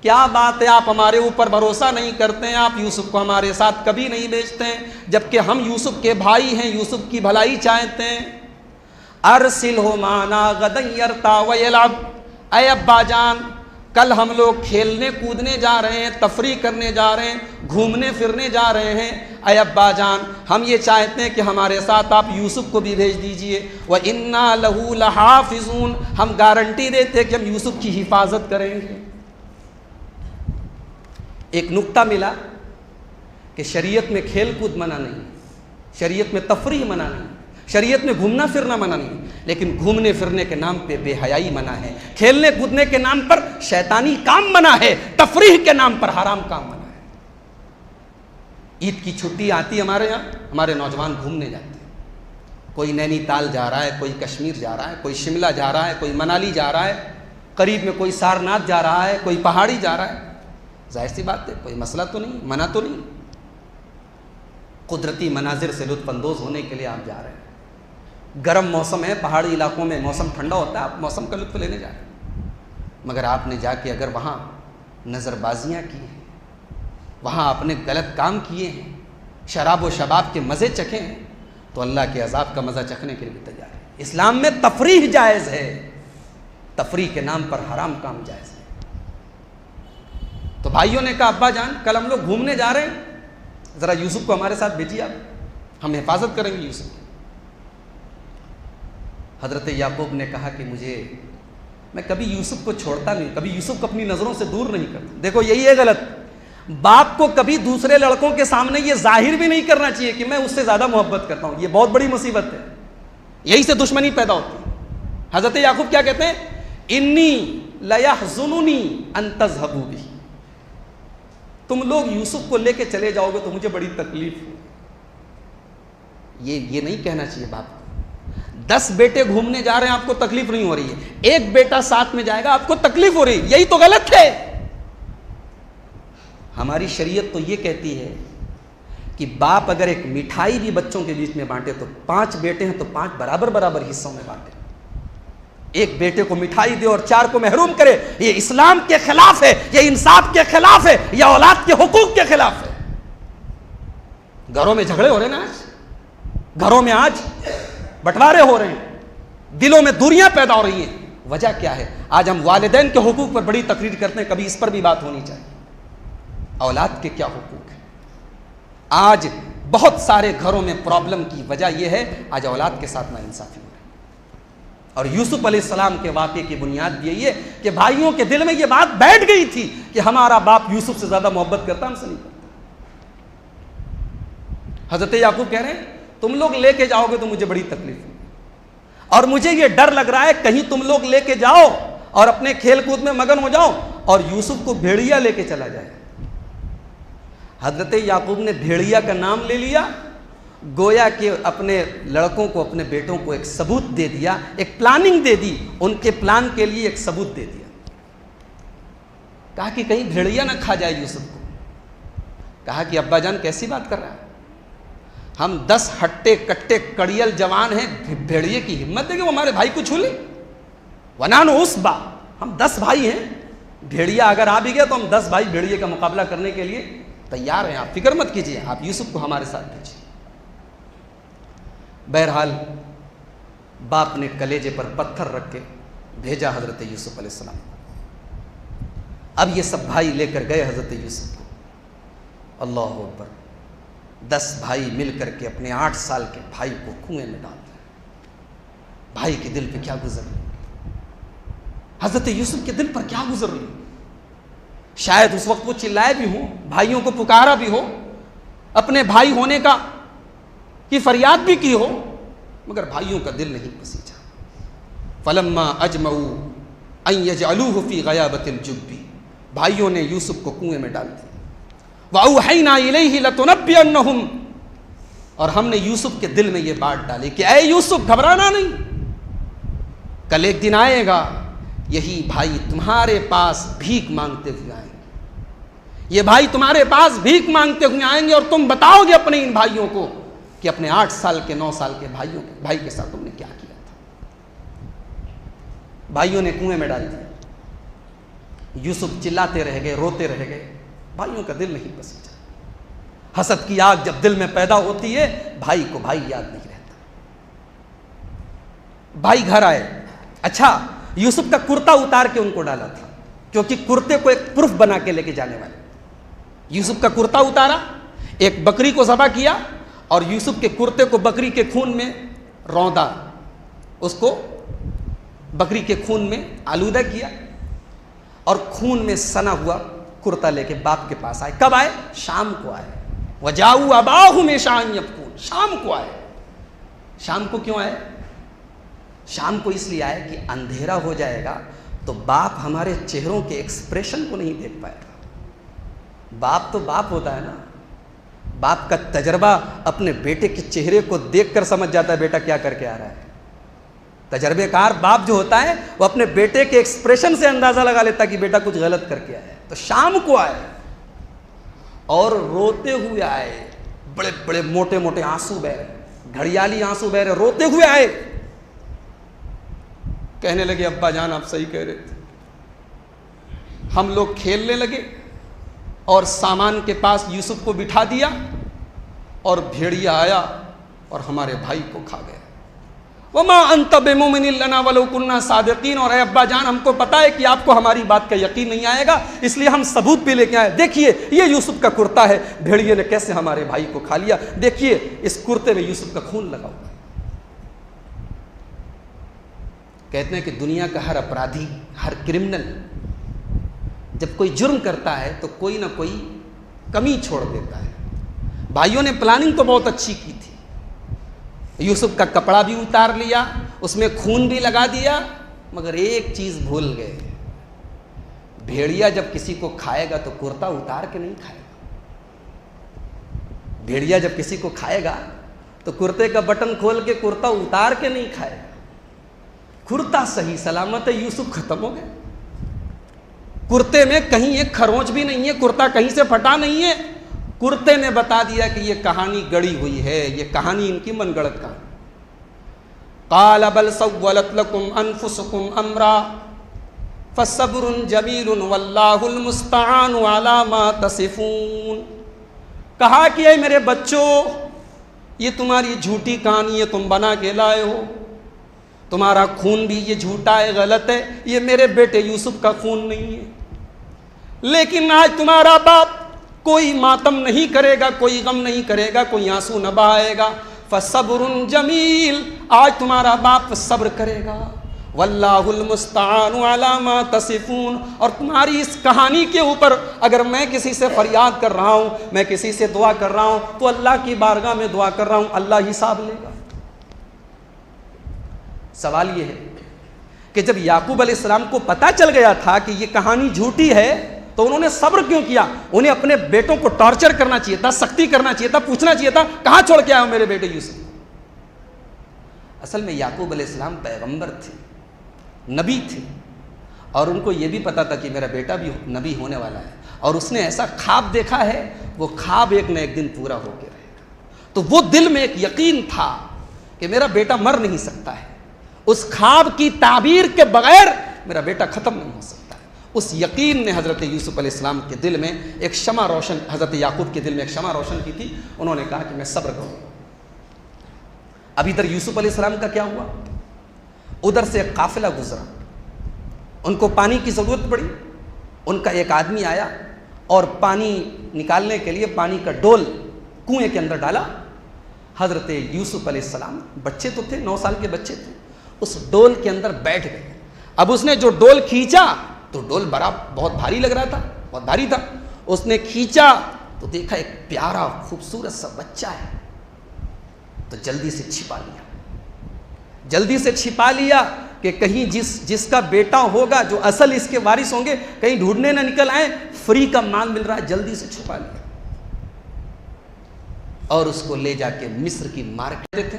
क्या बात है, आप हमारे ऊपर भरोसा नहीं करते हैं, आप यूसुफ को हमारे साथ कभी नहीं भेजते हैं, जबकि हम यूसुफ के भाई हैं, यूसुफ की भलाई चाहते हैं। अरसिल हो माना गदन यरता व यलब। ऐ अब्बा जान, कल हम लोग खेलने कूदने जा रहे हैं, तफरी करने जा रहे हैं, घूमने फिरने जा रहे हैं। ऐ अब्बा जान, हम ये चाहते हैं कि हमारे साथ आप यूसुफ को भी भेज दीजिए। व इन्ना लहू लहाफिजून, हम गारंटी देते हैं कि हम यूसुफ की हिफाजत करेंगे। एक नुक्ता मिला कि शरीयत में खेल कूद मना नहीं, शरीयत में तफरीह मना नहीं, शरीयत में घूमना फिरना मना नहीं, लेकिन घूमने फिरने के नाम पे बेहयाई मना है, खेलने कूदने के नाम पर शैतानी काम मना है, तफरीह के नाम पर हराम काम मना है। ईद की छुट्टी आती हमारे यहाँ, हमारे नौजवान घूमने जाते हैं, कोई नैनीताल जा रहा है, कोई कश्मीर जा रहा है, कोई शिमला जा रहा है, कोई मनाली जा रहा है, करीब में कोई सारनाथ जा रहा है, कोई पहाड़ी जा रहा है। जाहिर सी बात है, कोई मसला तो नहीं, मना तो नहीं, कुदरती मनाजिर से लुत्फ़अंदोज़ होने के लिए आप जा रहे हैं। गर्म मौसम है, पहाड़ी इलाकों में मौसम ठंडा होता है, आप मौसम का लुत्फ़ लेने जा रहे हैं, मगर आपने जाके अगर वहाँ नज़रबाजियाँ की हैं, वहाँ आपने गलत काम किए हैं, शराब व शबाब के मज़े चखे हैं, तो अल्लाह के अज़ाब का मज़ा चखने के लिए भी तैयार है। इस्लाम में तफरीह जायज़ है, तफरीह के नाम पर हराम काम जायज़ है। तो भाइयों ने कहा अब्बा जान, कल हम लोग घूमने जा रहे हैं, ज़रा यूसुफ को हमारे साथ भेजिए, आप, हम हिफाजत करेंगे यूसुफ की। हज़रत याकूब ने कहा कि मैं कभी यूसुफ को छोड़ता नहीं, कभी यूसुफ को अपनी नज़रों से दूर नहीं करता। देखो यही है गलत, बाप को कभी दूसरे लड़कों के सामने ये जाहिर भी नहीं करना चाहिए कि मैं उससे ज़्यादा मोहब्बत करता हूँ, ये बहुत बड़ी मुसीबत है, यही से दुश्मनी पैदा होती है। हज़रत याकूब क्या कहते हैं, इन्नी लयहज़ुनुनी अन तज़हबू बिही, तुम लोग यूसुफ को लेके चले जाओगे तो मुझे बड़ी तकलीफ हो। ये नहीं कहना चाहिए बाप को। 10 बेटे घूमने जा रहे हैं, आपको तकलीफ नहीं हो रही है, एक बेटा साथ में जाएगा, आपको तकलीफ हो रही है, यही तो गलत है। हमारी शरीयत तो ये कहती है कि बाप अगर एक मिठाई भी बच्चों के बीच में बांटे तो 5 बेटे हैं तो 5 बराबर बराबर हिस्सों में बांटे। एक बेटे को मिठाई दे और 4 को महरूम करे, ये इस्लाम के खिलाफ है, ये इंसाफ के खिलाफ है, ये औलाद के हुकूक के खिलाफ है। घरों में झगड़े हो रहे हैं ना, आज घरों में आज बंटवारे हो रहे हैं, दिलों में दूरियां पैदा हो रही हैं। वजह क्या है? आज हम वालिदैन के हुकूक पर बड़ी तकरीर करते हैं, कभी इस पर भी बात होनी चाहिए, औलाद के क्या हुकूक है। आज बहुत सारे घरों में प्रॉब्लम की वजह यह है, आज औलाद के साथ नाइंसाफी हो रही है। और यूसुफ अलैहिस्सलाम के वाक़े की बुनियाद यही है कि भाइयों के दिल में यह बात बैठ गई थी कि हमारा बाप यूसुफ से ज्यादा मोहब्बत करता, हमसे नहीं करता। हजरत याकूब कह रहे हैं तुम लोग लेके जाओगे तो मुझे बड़ी तकलीफ होगी, और मुझे यह डर लग रहा है कहीं तुम लोग लेके जाओ और अपने खेल कूद में मगन हो जाओ और यूसुफ को भेड़िया लेके चला जाए। हजरत याकूब ने भेड़िया का नाम ले लिया, गोया कि अपने लड़कों को, अपने बेटों को एक सबूत दे दिया, एक प्लानिंग दे दी, उनके प्लान के लिए एक सबूत दे दिया। कहा कि कहीं भेड़िया ना खा जाए यूसुफ को। कहा कि अब्बा जान कैसी बात कर रहा है, हम 10 हट्टे कट्टे कड़ियल जवान हैं, भेड़िए की हिम्मत देंगे वो हमारे भाई को छू ले? वनान उसबा, हम 10 भाई हैं, भेड़िया अगर आ भी गया तो हम 10 भाई भेड़िए का मुकाबला करने के लिए तैयार हैं, आप फिक्र मत कीजिए, आप यूसुफ को हमारे साथ भेजिए। बहरहाल बाप ने कलेजे पर पत्थर रख के भेजा हजरत यूसुफ अलैहिस्सलाम। अब ये सब भाई लेकर गए हजरत यूसुफ को। अल्लाह अकबर, 10 भाई मिलकर के अपने 8 साल के भाई को कुएं में डाल दिया। भाई के दिल पे क्या गुजर रही, हजरत यूसुफ के दिल पर क्या गुजर रही। शायद उस वक्त वो चिल्लाए भी हो, भाइयों को पुकारा भी हो, अपने भाई होने का की फरियाद भी की हो, मगर भाइयों का दिल नहीं पसीजा। फलम्मा अजमऊ अन यजअलूहु फी गयाबतिल जुब्बी, भाइयों ने यूसुफ को कुएं में डाल दिया। वअौहैना इलैहि लतुनब्बिअन्नहुम, और हमने यूसुफ के दिल में यह बात डाली कि ऐ यूसुफ घबराना नहीं, कल एक दिन आएगा यही भाई तुम्हारे पास भीख मांगते हुए आएंगे, ये भाई तुम्हारे पास भीख मांगते हुए आएंगे और तुम बताओगे अपने इन भाइयों को कि अपने 8 साल के 9 साल के भाई के साथ तुमने क्या किया था। भाइयों ने कुएं में डाल दिया। यूसुफ चिल्लाते रह गए, रोते रह गए। भाइयों का दिल नहीं पसीजा। हसद की आग जब दिल में पैदा होती है, भाई को भाई याद नहीं रहता। भाई घर आए, अच्छा यूसुफ का कुर्ता उतार के उनको डाला था, क्योंकि कुर्ते को एक प्रूफ बना के लेके जाने वाले। यूसुफ का कुर्ता उतारा, एक बकरी को ज़बह किया और यूसुफ के कुर्ते को बकरी के खून में रौंदा, उसको बकरी के खून में आलूदा किया और खून में सना हुआ कुर्ता लेके बाप के पास आए। कब आए? शाम को आए। वजाऊ अबाहु में शाम यबकून, शाम को आए। शाम को क्यों आए? शाम को इसलिए आए कि अंधेरा हो जाएगा तो बाप हमारे चेहरों के एक्सप्रेशन को नहीं देख पाएगा। बाप तो बाप होता है ना, बाप का तजर्बा अपने बेटे के चेहरे को देखकर समझ जाता है बेटा क्या करके आ रहा है। तजर्बेकार बाप जो होता है वो अपने बेटे के एक्सप्रेशन से अंदाजा लगा लेता कि बेटा कुछ गलत करके आया है। तो शाम को आए और रोते हुए आए, बड़े बड़े मोटे मोटे आंसू बह रहे, घड़ियाली आंसू बह रहे, रोते हुए आए। कहने लगे अब्बा जान आप सही कह रहे थे। हम लोग खेलने लगे और सामान के पास यूसुफ को बिठा दिया और भेड़िया आया और हमारे भाई को खा गया। वमा अंत बिमुमिनिन लना वलौ कुन्ना सादिकीन। और अब्बा जान हमको पता है कि आपको हमारी बात का यकीन नहीं आएगा, इसलिए हम सबूत भी लेके आए। देखिए ये यूसुफ का कुर्ता है, भेड़िए ने कैसे हमारे भाई को खा लिया। देखिए इस कुर्ते में यूसुफ का खून लगा हुआ है। कहते हैं कि दुनिया का हर अपराधी, हर क्रिमिनल जब कोई जुर्म करता है तो कोई ना कोई कमी छोड़ देता है। भाइयों ने प्लानिंग तो बहुत अच्छी की थी। यूसुफ का कपड़ा भी उतार लिया, उसमें खून भी लगा दिया, मगर एक चीज भूल गए। भेड़िया जब किसी को खाएगा तो कुर्ता उतार के नहीं खाएगा। भेड़िया जब किसी को खाएगा तो कुर्ते का बटन खोल के कुर्ता उतार के नहीं खाएगा। कुर्ता सही सलामत है, यूसुफ खत्म हो गए। कुर्ते में कहीं एक खरोंच भी नहीं है, कुर्ता कहीं से फटा नहीं है। कुर्ते ने बता दिया कि ये कहानी गढ़ी हुई है, ये कहानी इनकी मनगढ़ंत कहानी। क़ाल बल सव्वलत लकुम अनफुसुकुम अम्रा फसब्रुन जमीलुन वल्लाहुल मुस्तआनु अला मा तसिफून। कहा कि ऐ मेरे बच्चों, ये तुम्हारी झूठी कहानी है, तुम बना के लाए हो। तुम्हारा खून भी ये झूठा है, गलत है, ये मेरे बेटे यूसुफ का खून नहीं है। लेकिन आज तुम्हारा बाप कोई मातम नहीं करेगा, कोई गम नहीं करेगा, कोई आंसू न बहाएगा। फसब्रुन जमील, आज तुम्हारा बाप सब्र करेगा। वल्लाहुल मुस्तआनु अला मा तसिफून। और तुम्हारी इस कहानी के ऊपर अगर मैं किसी से फरियाद कर रहा हूं, मैं किसी से दुआ कर रहा हूं, तो अल्लाह की बारगाह में दुआ कर रहा हूं, अल्लाह हिसाब लेगा। सवाल यह है कि जब याकूब अलैहिस्सलाम को पता चल गया था कि यह कहानी झूठी है तो उन्होंने सब्र क्यों किया? उन्हें अपने बेटों को टॉर्चर करना चाहिए था, सख्ती करना चाहिए था, पूछना चाहिए था कहां छोड़ के आए हो मेरे बेटे यूसुफ। असल में याकूब अलैहिस्सलाम पैगंबर थे, नबी थे, और उनको यह भी पता था कि मेरा बेटा भी नबी होने वाला है, और उसने ऐसा ख्वाब देखा है, वो ख्वाब एक न एक दिन पूरा होकर रहेगा। तो वो दिल में एक यकीन था कि मेरा बेटा मर नहीं सकता है। उस ख्वाब की ताबीर के बगैर मेरा बेटा खत्म नहीं हो सकता है। उस यकीन ने हज़रत यूसुफ अलैहिस्सलाम के दिल में एक शमा रोशन, हज़रत याकूब के दिल में एक शमा रोशन की थी। उन्होंने कहा कि मैं सब्र करूँगा। अब इधर यूसुफ अलैहिस्सलाम का क्या हुआ? उधर से एक काफिला गुजरा, उनको पानी की ज़रूरत पड़ी। उनका एक आदमी आया और पानी निकालने के लिए पानी का डोल कुएं के अंदर डाला। हज़रत यूसुफ अलैहिस्सलाम बच्चे तो थे, 9 साल के बच्चे थे, उस डोल के अंदर बैठ गए। अब उसने जो डोल खींचा तो डोल बहुत भारी लग रहा था, बहुत भारी था। उसने खींचा तो देखा एक प्यारा खूबसूरत सा बच्चा है, तो जल्दी से छिपा लिया। जल्दी से छिपा लिया कि कहीं जिसका बेटा होगा, जो असल इसके वारिस होंगे, कहीं ढूंढने ना निकल आए। फ्री का माल मिल रहा है, जल्दी से छुपा लिया और उसको ले जाके मिस्र की मार्केट थे,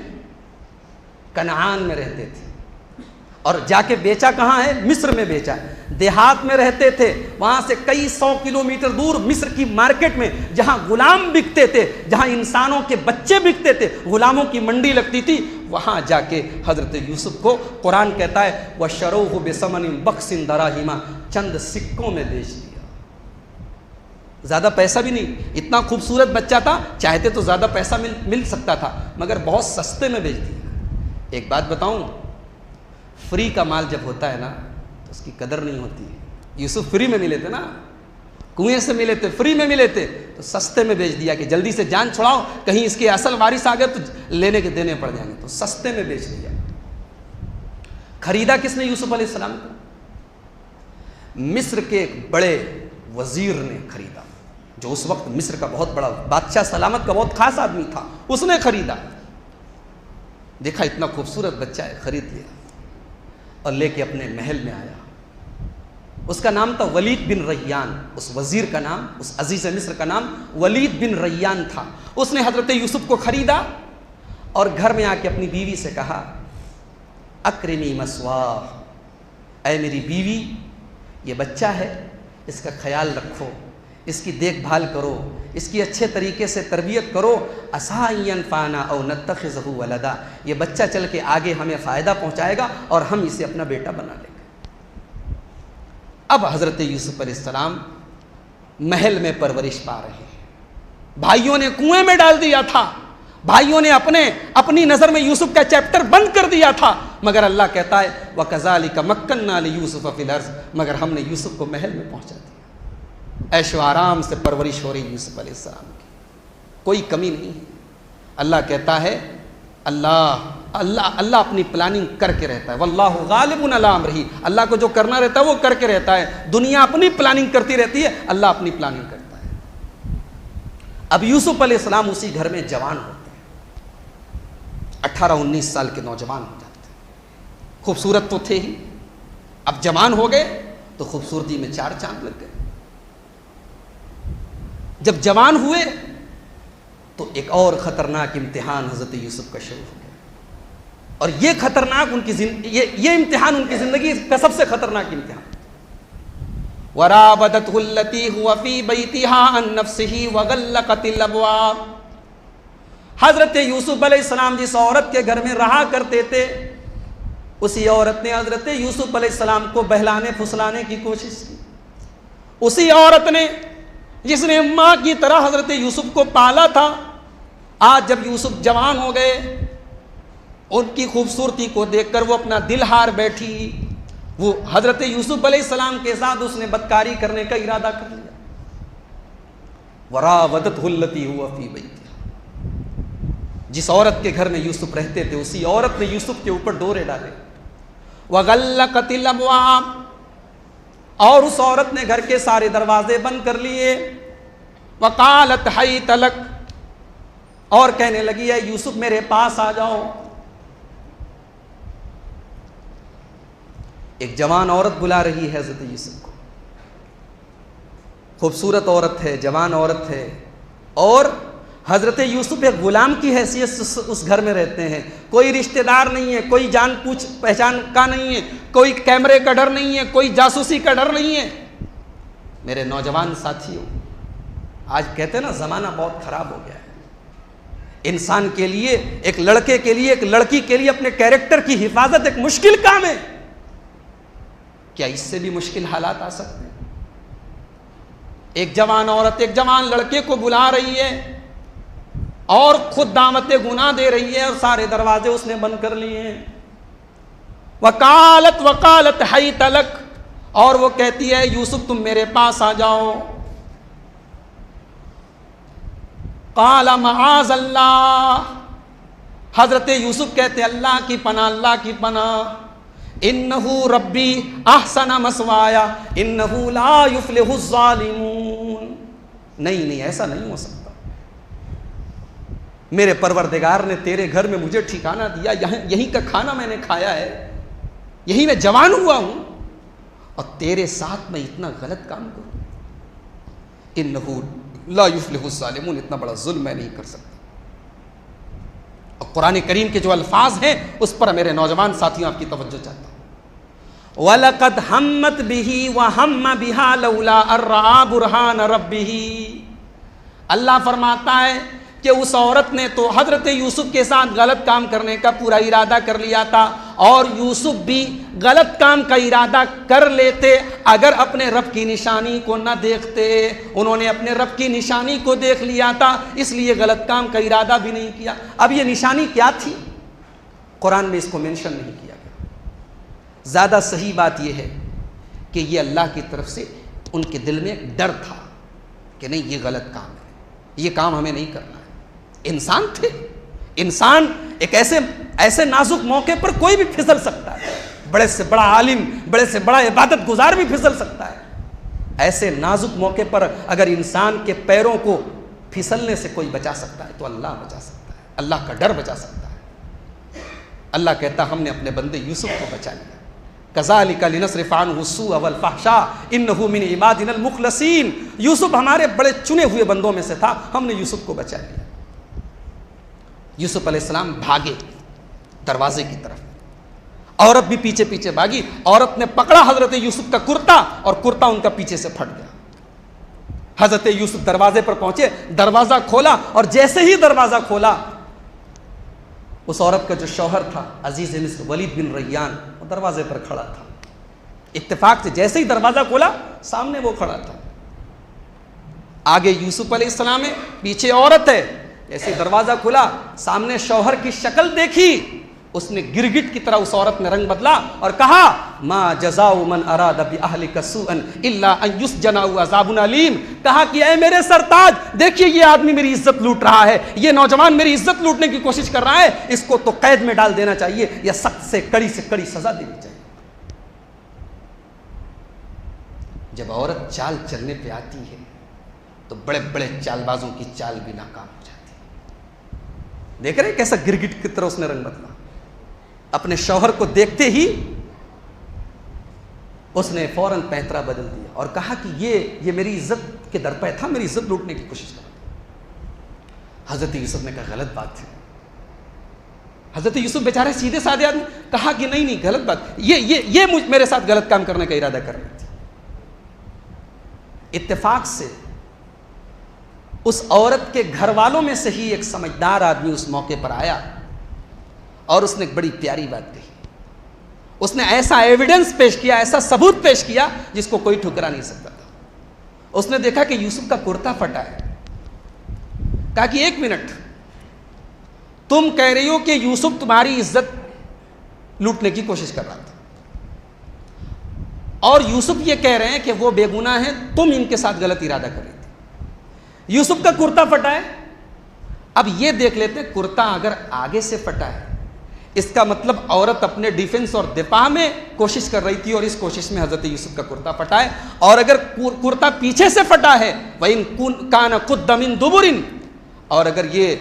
कनान में रहते थे। और जाके बेचा कहाँ है? मिस्र में बेचा। देहात में रहते थे, वहाँ से कई 100 किलोमीटर दूर मिस्र की मार्केट में जहाँ गुलाम बिकते थे, जहाँ इंसानों के बच्चे बिकते थे, गुलामों की मंडी लगती थी, वहाँ जाके हज़रत यूसुफ को कुरान कहता है वह शरोह बेसमन बख्सिन दराहिमा, चंद सिक्कों में बेच दिया। ज़्यादा पैसा भी नहीं, इतना खूबसूरत बच्चा था, चाहते तो ज़्यादा पैसा मिल सकता था, मगर बहुत सस्ते में बेच दिया। एक बात बताऊं, फ्री का माल जब होता है ना तो उसकी कदर नहीं होती है। यूसुफ फ्री में मिले थे ना, कुएं से मिले थे, फ्री में मिले थे, तो सस्ते में बेच दिया कि जल्दी से जान छुड़ाओ, कहीं इसके असल वारिस आ गए तो लेने के देने पड़ जाएंगे, तो सस्ते में बेच दिया। खरीदा किसने यूसुफ अलैहिस्सलाम को? मिस्र के एक बड़े वजीर ने खरीदा, जो उस वक्त मिस्र का बहुत बड़ा बादशाह सलामत का बहुत खास आदमी था, उसने खरीदा। देखा इतना खूबसूरत बच्चा है, खरीद लिया और लेके अपने महल में आया। उसका नाम था वलीद बिन रैयान, उस वजीर का नाम, उस अजीज मिस्र का नाम वलीद बिन रैयान था। उसने हजरत यूसुफ को खरीदा और घर में आके अपनी बीवी से कहा अक्रिमी मसवा, ऐ मेरी बीवी, ये बच्चा है, इसका ख्याल रखो, इसकी देखभाल करो, इसकी अच्छे तरीके से तरबियत करो। असायन फाना और नत्तखिज़हु वलदा, ये बच्चा चल के आगे हमें फ़ायदा पहुँचाएगा और हम इसे अपना बेटा बना लेंगे। अब हज़रत यूसुफ अलैहिस्सलाम महल में परवरिश पा रहे हैं। भाइयों ने कुएं में डाल दिया था, भाइयों ने अपनी नज़र में यूसुफ का चैप्टर बंद कर दिया था, मगर अल्लाह कहता है व कज़ालिका मक्कन्ना लियूसुफ फ़िल अर्ज़, मगर हमने यूसुफ को महल में पहुँचा दिया। ऐशो आराम से परवरिश हो रही यूसुफ अलैहिस्सलाम की, कोई कमी नहीं है। अल्लाह कहता है अल्लाह अपनी प्लानिंग करके रहता है। वल्लाहु गालिबुन अला अम्रिही, अल्लाह को जो करना रहता है वो करके रहता है। दुनिया अपनी प्लानिंग करती रहती है, अल्लाह अपनी प्लानिंग करता है। अब यूसुफ अलैहिस्सलाम उसी घर में जवान होते हैं, 18-19 साल के नौजवान हो जाते हैं। खूबसूरत तो थे ही, अब जवान हो गए तो खूबसूरती में 4 चांद लग गए। जब जवान हुए तो एक और ख़तरनाक इम्तिहान हज़रत यूसुफ का शुरू हो गया, और ये खतरनाक ये इम्तिहान उनकी ज़िंदगी का सबसे ख़तरनाक इम्तिहान। वरावदतहुल्लती हुवा फ़ी बैतिहा अन नफ्सिही वग़ल्लक़तिल अबवाब, हज़रत यूसुफ अलैहिस्सलाम जिस औरत के घर में रहा करते थे, उसी औरत ने हज़रत यूसुफ अलैहिस्सलाम को बहलाने फुसलाने की कोशिश की। उसी औरत ने जिसने माँ की तरह हज़रत यूसुफ को पाला था, आज जब यूसुफ जवान हो गए, उनकी खूबसूरती को देखकर वो अपना दिल हार बैठी। वो हज़रत यूसुफ अलैहिस्सलाम के साथ उसने बदकारी करने का इरादा कर लिया। वरावदतहुल्लती हुवा फ़ी बैतिहा, जिस औरत के घर में यूसुफ रहते थे उसी औरत ने यूसुफ के ऊपर डोरे डाले। वग़ल्लक़तिल अबवाब, और उस औरत ने घर के सारे दरवाजे बंद कर लिए। वक़ालत हैत लक, और कहने लगी है यूसुफ मेरे पास आ जाओ। एक जवान औरत बुला रही है हज़रत यूसुफ को, खूबसूरत औरत है, जवान औरत है, और हज़रत यूसुफ एक गुलाम की हैसियत से उस घर में रहते हैं। कोई रिश्तेदार नहीं है, कोई जान पूछ पहचान का नहीं है, कोई कैमरे का डर नहीं है, कोई जासूसी का डर नहीं है। मेरे नौजवान साथियों, आज कहते हैं ना ज़माना बहुत ख़राब हो गया है। इंसान के लिए, एक लड़के के लिए, एक लड़की के लिए अपने कैरेक्टर की हिफाजत एक मुश्किल काम है। क्या इससे भी मुश्किल हालात आ सकते हैं? एक जवान औरत एक जवान लड़के को बुला रही है और खुद दावत गुनाह दे रही है, और सारे दरवाजे उसने बंद कर लिए हैं। वकालत हैत लक, और वो कहती है यूसुफ तुम मेरे पास आ जाओ। क़ाल मआज़ल्लाह, हज़रत यूसुफ कहते अल्लाह की पनाह, अल्लाह की पनाह। इन्नहु रब्बी अहसन मसवाया इन्नहु ला युफ्लिहु ज़ालिमून। नहीं, ऐसा नहीं हो सकता। मेरे परवरदिगार ने तेरे घर में मुझे ठिकाना दिया, यहीं का खाना मैंने खाया है, यहीं मैं जवान हुआ हूं, और तेरे साथ मैं इतना गलत काम करूं? इन्नहु ला युफ्लिहु ज़ालिमून, इतना बड़ा जुल्म मैं नहीं कर सकता। और कुरान करीम के जो अल्फाज हैं उस पर मेरे नौजवान साथियों आपकी तवज्जो चाहता हूं। वलक़द हम्मत बिही व हम्म बिहा लौला अर्रा बुरहान रब्बिही। अल्लाह फरमाता है कि उस औरत ने तो हज़रत यूसुफ के साथ गलत काम करने का पूरा इरादा कर लिया था, और यूसुफ भी गलत काम का इरादा कर लेते अगर अपने रब की निशानी को न देखते। उन्होंने अपने रब की निशानी को देख लिया था, इसलिए गलत काम का इरादा भी नहीं किया। अब ये निशानी क्या थी, कुरान में इसको मेंशन नहीं किया गया। ज़्यादा सही बात यह है कि ये अल्लाह की तरफ से उनके दिल में एक डर था कि नहीं, ये गलत काम है, ये काम हमें नहीं करना है। इंसान थे, इंसान एक ऐसे नाजुक मौके पर कोई भी फिसल सकता है, बड़े से बड़ा आलिम, बड़े से बड़ा इबादत गुजार भी फिसल सकता है। ऐसे नाजुक मौके पर अगर इंसान के पैरों को फिसलने से कोई बचा सकता है तो अल्लाह बचा सकता है, अल्लाह का डर बचा सकता है। अल्लाह कहता हमने अपने बंदे यूसुफ को बचा लिया। कज़ालिका लिनस्रिफ़ अन्हु सुअ वल फ़हशा इन्नहु मिन इबादिनल मुख़लसीन। यूसुफ हमारे बड़े चुने हुए बंदों में से था, हमने यूसुफ को बचा लिया। यूसुफ अलैहिस्सलाम भागे दरवाजे की तरफ, औरत भी पीछे पीछे भागी। औरत ने पकड़ा हजरत यूसुफ का कुर्ता और कुर्ता उनका पीछे से फट गया। हजरत यूसुफ दरवाजे पर पहुंचे, दरवाजा खोला, और जैसे ही दरवाजा खोला उस औरत का जो शौहर था अजीज मिस्र वलीद बिन रैयान, वो दरवाजे पर खड़ा था। इत्तेफाक से जैसे ही दरवाजा खोला सामने वो खड़ा था। आगे यूसुफ अलैहिस्सलाम है, पीछे औरत है। जैसे दरवाजा खुला, सामने शौहर की शक्ल देखी, उसने गिरगिट की तरह उस औरत ने रंग बदला और कहा मा जज़ाउ मन अरादा बि अहलिका सुअन इल्ला अन युस्जना व अज़ाबुन अलीम। कहा कि ऐ मेरे सरताज, देखिए ये आदमी मेरी इज्जत लूट रहा है, ये नौजवान मेरी इज्जत लूटने की कोशिश कर रहा है, इसको तो कैद में डाल देना चाहिए या सख्त से कड़ी सजा देनी चाहिए। जब औरत चाल चलने पे आती है तो बड़े बड़े चालबाजों की चाल भी नाकाम हो जाती है। देख रहे कैसा गिरगिट की तरह उसने रंग बदला। अपने शौहर को देखते ही उसने फौरन पैंतरा बदल दिया और कहा कि ये मेरी इज्जत के दर पे था, मेरी इज्जत लूटने की कोशिश कर रहा। हजरत यूसुफ ने कहा गलत बात है। हजरत यूसुफ बेचारे सीधे साधे आदमी, कहा कि नहीं गलत बात, ये मेरे साथ गलत काम करने का इरादा कर रही थी। इत्तेफाक से उस औरत के घर वालों में से ही एक समझदार आदमी उस मौके पर आया और उसने एक बड़ी प्यारी बात कही। उसने ऐसा एविडेंस पेश किया, ऐसा सबूत पेश किया जिसको कोई ठुकरा नहीं सकता था। उसने देखा कि यूसुफ का कुर्ता फटा है। कहा कि एक मिनट, तुम कह रही हो कि यूसुफ तुम्हारी इज्जत लूटने की कोशिश कर रहा था और यूसुफ ये कह रहे हैं कि वो बेगुनाह है, तुम इनके साथ गलत इरादा कर रही थी। यूसुफ का कुर्ता फटा है। अब ये देख लेते, कुर्ता अगर आगे से फटा है इसका मतलब औरत अपने डिफेंस और दिफा में कोशिश कर रही थी और इस कोशिश में हजरत यूसुफ का कुर्ता फटा है। और अगर कुर्ता पीछे से फटा है वइन कान कुद्दा मिन दुबुरिन, और अगर ये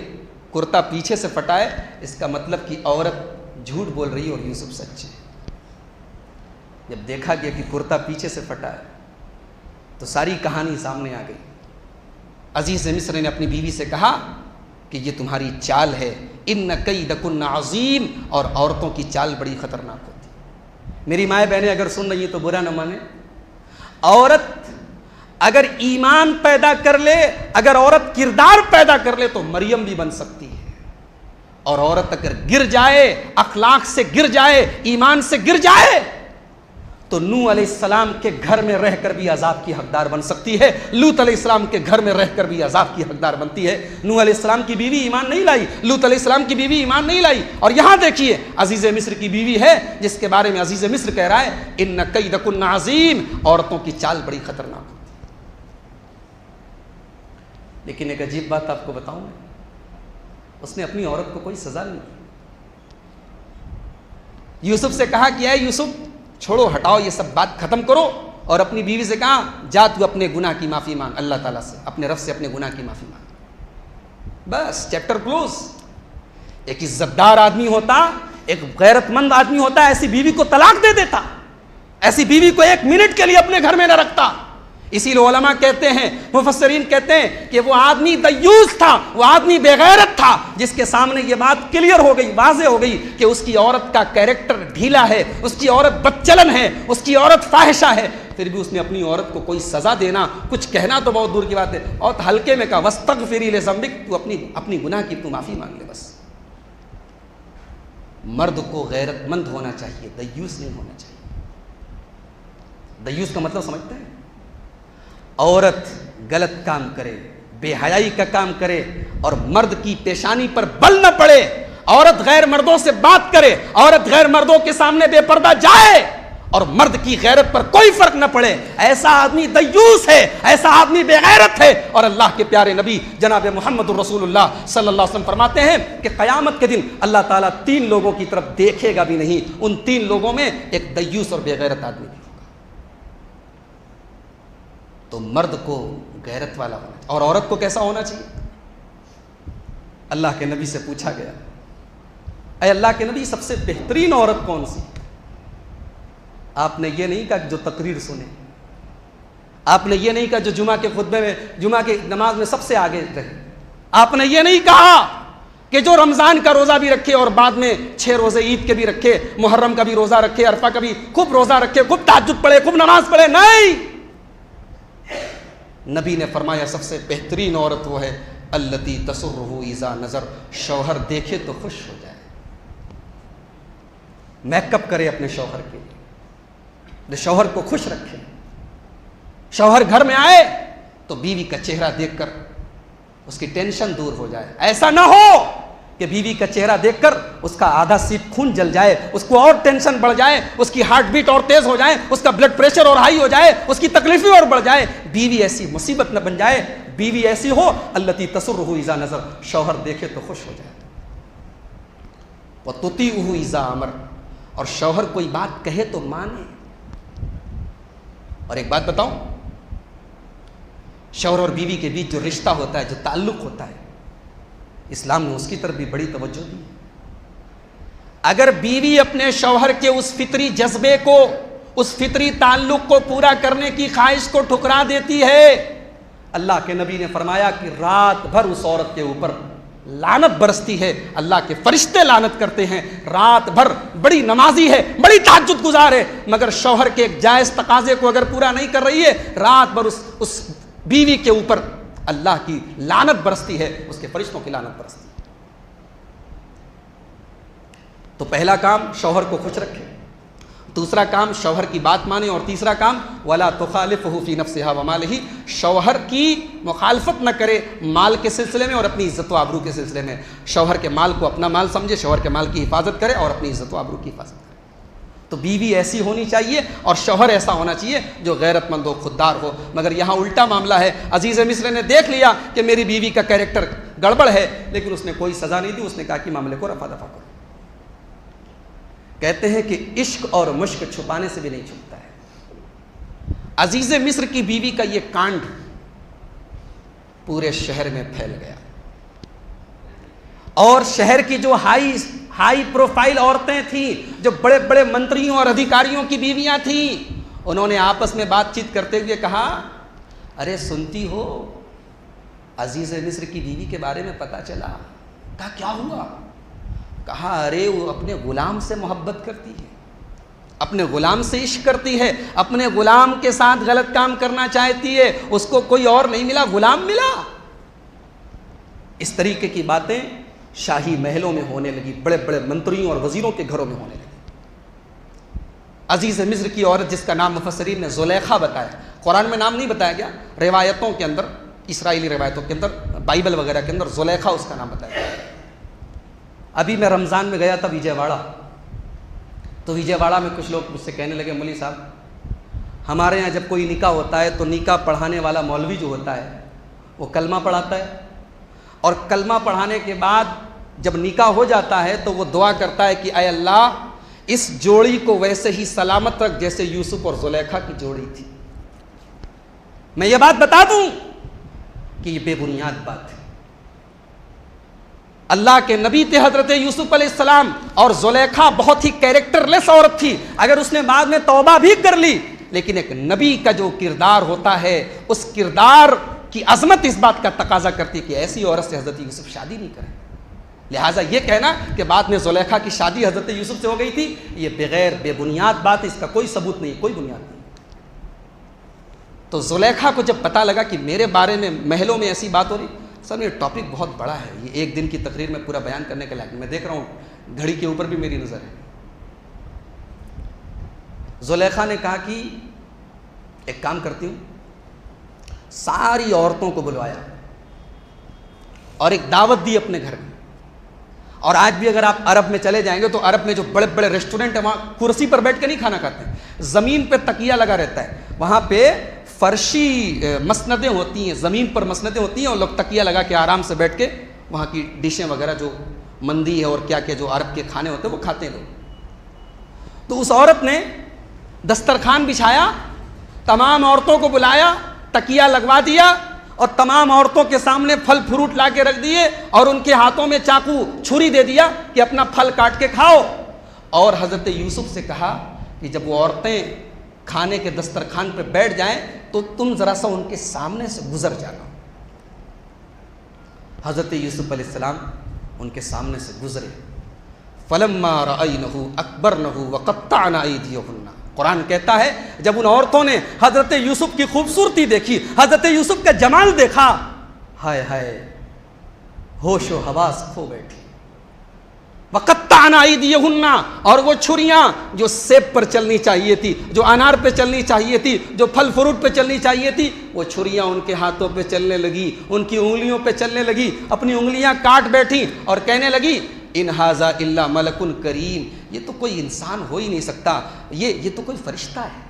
कुर्ता पीछे से फटा है इसका मतलब कि औरत झूठ बोल रही है और यूसुफ सच्चे। जब देखा गया कि कुर्ता पीछे से फटा है तो सारी कहानी सामने आ गई। अजीज मिस्र ने अपनी बीवी से कहा कि ये तुम्हारी चाल है, इन्न कैदकुन्न अज़ीम, और औरतों की चाल बड़ी खतरनाक होती। मेरी माएँ बहनें अगर सुन रही है तो बुरा न माने। औरत अगर ईमान पैदा कर ले, अगर औरत किरदार पैदा कर ले तो मरियम भी बन सकती है। और औरत अगर गिर जाए, अखलाक से गिर जाए, ईमान से गिर जाए तो नूह अलैहिस्सलाम के घर में रहकर भी अजाब की हकदार बन सकती है, लूत अलैहिस्सलाम के घर में रहकर भी अजाब की हकदार बनती है। नूह अलैहिस्सलाम की बीवी ईमान नहीं लाई, लूत अलैहिस्सलाम की बीवी ईमान नहीं लाई, और यहाँ देखिए अजीज मिस्र की बीवी है जिसके बारे में अजीज मिस्र कह रहा है इन्न कैदकुन्न अज़ीम, औरतों की चाल बड़ी खतरनाक होती है। लेकिन एक अजीब बात आपको बताऊं मैं, उसने अपनी औरत को कोई सजा नहीं दी। यूसुफ से कहा कि ऐ यूसुफ, छोड़ो, हटाओ, ये सब बात खत्म करो, और अपनी बीवी से कहा जा तू अपने गुनाह की माफ़ी मांग अल्लाह ताला से, अपने रब से अपने गुनाह की माफ़ी मांग। बस चैप्टर क्लोज। एक इज्जतदार आदमी होता, एक गैरतमंद आदमी होता, ऐसी बीवी को तलाक दे देता, ऐसी बीवी को एक मिनट के लिए अपने घर में न रखता। इसीलिए उलमा कहते हैं, मुफस्सिरीन कहते हैं कि वो आदमी दय्यूस था, वो आदमी बेगैरत था, जिसके सामने ये बात क्लियर हो गई, वाज़े हो गई कि उसकी औरत का कैरेक्टर ढीला है, उसकी औरत बदचलन है, उसकी औरत फाहिशा है, फिर भी उसने अपनी औरत को कोई सजा देना, कुछ कहना तो बहुत दूर की बात है, और हल्के में कहा वस्तगफिरी लिज़ंबिक, तू अपनी गुनाह की तू माफ़ी मांग ले बस। मर्द को गैरतमंद होना चाहिए, दय्यूस नहीं होना चाहिए। दय्यूस का मतलब समझते हैं? औरत गलत काम करे, बेहयाई का काम करे और मर्द की पेशानी पर बल न पड़े, औरत गैर मर्दों से बात करे, औरत गैर मर्दों के सामने बेपर्दा जाए और मर्द की गैरत पर कोई फर्क न पड़े, ऐसा आदमी दय्यूस है, ऐसा आदमी बेगैरत है। और अल्लाह के प्यारे नबी जनाब मोहम्मद रसूलुल्लाह सल्लल्लाहु अलैहि वसल्लम फरमाते हैं कि क़यामत के दिन अल्लाह ताला 3 लोगों की तरफ देखेगा भी नहीं, उन 3 लोगों में एक दय्यूस और बेगैरत आदमी भी होगा। तो मर्द को गैरत वाला होना चाहिए। और औरत को कैसा होना चाहिए? अल्लाह के नबी से पूछा गया, अरे अल्लाह के नबी सबसे बेहतरीन औरत कौन सी? आपने ये नहीं कहा जो तकरीर सुने, आपने ये नहीं कहा जो जुमा के खुतबे में, जुमा की नमाज में सबसे आगे रहे, आपने ये नहीं कहा कि जो रमजान का रोजा भी रखे और बाद में 6 रोजे ईद के भी रखे, मुहर्रम का भी रोजा रखे, अरफा का भी खूब रोजा रखे, खूब तहज्जुद पढ़े, खूब नमाज पढ़े। नहीं, नबी ने फरमाया सबसे बेहतरीन औरत वो है अल्लती तसुर्रुहु इज़ा नज़र, शौहर देखे तो खुश हो जाए, मेकअप करे अपने शौहर के लिए, शौहर को खुश रखे। शौहर घर में आए तो बीवी का चेहरा देखकर उसकी टेंशन दूर हो जाए। ऐसा ना हो कि बीवी का चेहरा देखकर उसका आधा सीप खून जल जाए, उसको और टेंशन बढ़ जाए, उसकी हार्ट बीट और तेज हो जाए, उसका ब्लड प्रेशर और हाई हो जाए, उसकी तकलीफें और बढ़ जाए। बीवी ऐसी मुसीबत न बन जाए, बीवी ऐसी हो अल्लती तसुर्रुहु इज़ा नज़र, शौहर देखे तो खुश हो जाए। व तुतीउहु इज़ा अमर, और शौहर कोई बात कहे तो माने। और एक बात बताऊं, शौहर और बीवी के बीच जो रिश्ता होता है, जो ताल्लुक होता है, इस्लाम ने उसकी तरफ भी बड़ी तवज्जो दी। अगर बीवी अपने शौहर के उस फितरी जज्बे को, उस फितरी ताल्लुक को पूरा करने की ख्वाहिश को ठुकरा देती है, अल्लाह के नबी ने फरमाया कि रात भर उस औरत के ऊपर लानत बरसती है, अल्लाह के फरिश्ते लानत करते हैं। रात भर बड़ी नमाजी है, बड़ी तहज्जुद गुजार है, मगर शौहर के एक जायज़ तकाजे को अगर पूरा नहीं कर रही है, रात भर उस बीवी के ऊपर अल्लाह की लानत बरसती है, उसके फरिश्तों की लानत बरसती है। तो पहला काम शौहर को खुश रखे, दूसरा काम शौहर की बात माने, और तीसरा काम वला तुखालिफहु फी नफ्सिहा व मालिही, शौहर की मुखालफत न करे माल के सिलसिले में और अपनी इज्जत व आबरू के सिलसिले में। शौहर के माल को अपना माल समझे, शौहर के माल की हिफाजत करे और अपनी इज्जत व आबरू की हिफाजत करे। तो बीवी ऐसी होनी चाहिए और शौहर ऐसा होना चाहिए जो गैरतमंद हो, खुददार हो। मगर यहाँ उल्टा मामला है। अजीज़ मिस्र ने देख लिया कि मेरी बीवी का कैरेक्टर गड़बड़ है, लेकिन उसने कोई सज़ा नहीं दी, उसने कहा कि मामले को रफा दफा करो। कहते हैं कि इश्क और मुश्क छुपाने से भी नहीं छुपता है। अजीज़ मिस्र की बीवी का ये कांड पूरे शहर में फैल गया, और शहर की जो हाई प्रोफाइल औरतें थीं, जो बड़े बड़े मंत्रियों और अधिकारियों की बीवियां थीं, उन्होंने आपस में बातचीत करते हुए कहा, अरे सुनती हो, अजीज़ मिस्र की बीवी के बारे में पता चला। कहा क्या हुआ? कहा अरे वो अपने गुलाम से मोहब्बत करती है, अपने गुलाम से इश्क करती है, अपने गुलाम के साथ गलत काम करना चाहती है, उसको कोई और नहीं मिला, गुलाम मिला। इस तरीके की बातें शाही महलों में होने लगी, बड़े बड़े मंत्रियों और वजीरों के घरों में होने लगी। अजीज़ मिस्र की औरत जिसका नाम मुफस्सिरीन ने ज़ुलेखा बताया, कुरान में नाम नहीं बताया गया, रिवायतों के अंदर, इसराइली रिवायतों के अंदर, बाइबल वगैरह के अंदर ज़ुलेखा उसका नाम बताया गया। अभी मैं रमज़ान में गया था विजयवाड़ा, तो विजयवाड़ा में कुछ लोग मुझसे कहने लगे, मौलवी साहब हमारे यहाँ जब कोई निकाह होता है तो निकाह पढ़ाने वाला मौलवी जो होता है वो कलमा पढ़ाता है, और कलमा पढ़ाने के बाद जब निकाह हो जाता है तो वो दुआ करता है कि अय अल्लाह इस जोड़ी को वैसे ही सलामत रख जैसे यूसुफ और ज़ुलेखा की जोड़ी थी। मैं ये बात बता दूं कि ये बेबुनियाद बात है। अल्लाह के नबी थे हजरत यूसुफ अलैहिस्सलाम, और ज़ुलेखा बहुत ही कैरेक्टरलेस औरत थी। अगर उसने बाद में तौबा भी कर ली लेकिन एक नबी का जो किरदार होता है, उस किरदार की अजमत इस बात का तकाजा करती है कि ऐसी औरत से हज़रत यूसुफ शादी नहीं करें। लिहाजा ये कहना कि बाद में ज़ुलेखा की शादी हज़रत यूसुफ से हो गई थी, ये बगैर बेबुनियाद बात है, इसका कोई सबूत नहीं, कोई बुनियाद नहीं। तो ज़ुलेखा को जब पता लगा कि मेरे बारे में महलों में ऐसी बात हो रही, सर ये टॉपिक बहुत बड़ा है, ये एक दिन की तकरीर में पूरा बयान करने के लायक, मैं देख रहा हूँ घड़ी के ऊपर भी मेरी नज़र है। ज़ुलेखा ने कहा कि एक काम करती हूँ, सारी औरतों को बुलवाया और एक दावत दी अपने घर में। और आज भी अगर आप अरब में चले जाएंगे तो अरब में जो बड़े बड़े रेस्टोरेंट है, वहाँ कुर्सी पर बैठ के नहीं खाना खाते हैं, ज़मीन पे तकिया लगा रहता है, वहाँ पे फर्शी मसनदें होती हैं, ज़मीन पर मसनदें होती हैं और लोग तकिया लगा के आराम से बैठ के वहाँ की डिशें वगैरह जो मंदी है और क्या क्या जो अरब के खाने होते हैं वो खाते हैं लोग। तो उस औरत ने दस्तरखान बिछाया, तमाम औरतों को बुलाया, तकिया लगवा दिया और तमाम औरतों के सामने फल फ्रूट ला के रख दिए और उनके हाथों में चाकू छुरी दे दिया कि अपना फल काट के खाओ। और हज़रत यूसुफ से कहा कि जब वो औरतें खाने के दस्तरखान पर बैठ जाएं तो तुम ज़रा सा उनके सामने से गुजर जाना। हज़रत यूसुफ अलैहिस्सलाम उनके सामने से गुजरे। फलम्मा रअयनहु अकबरनहु व क़त्तअना अयदियहुन्ना। कुरान कहता है जब उन औरतों ने हज़रत यूसुफ की खूबसूरती देखी, हज़रत यूसुफ का जमाल देखा, हाय हाय होश व हवास खो बैठी। वक़त्तअना अयदियहुन्ना, और वो छुरियां जो सेब पर चलनी चाहिए थी, जो अनार पे चलनी चाहिए थी, जो फल फ्रूट पे चलनी चाहिए थी, वो छुरियां उनके हाथों पे चलने लगी, उनकी उंगलियों पे चलने लगी, अपनी उंगलियां काट बैठी और कहने लगी इन हाजा इल्ला मलकुन करीम, ये तो कोई इंसान हो ही नहीं सकता, ये तो कोई फरिश्ता है,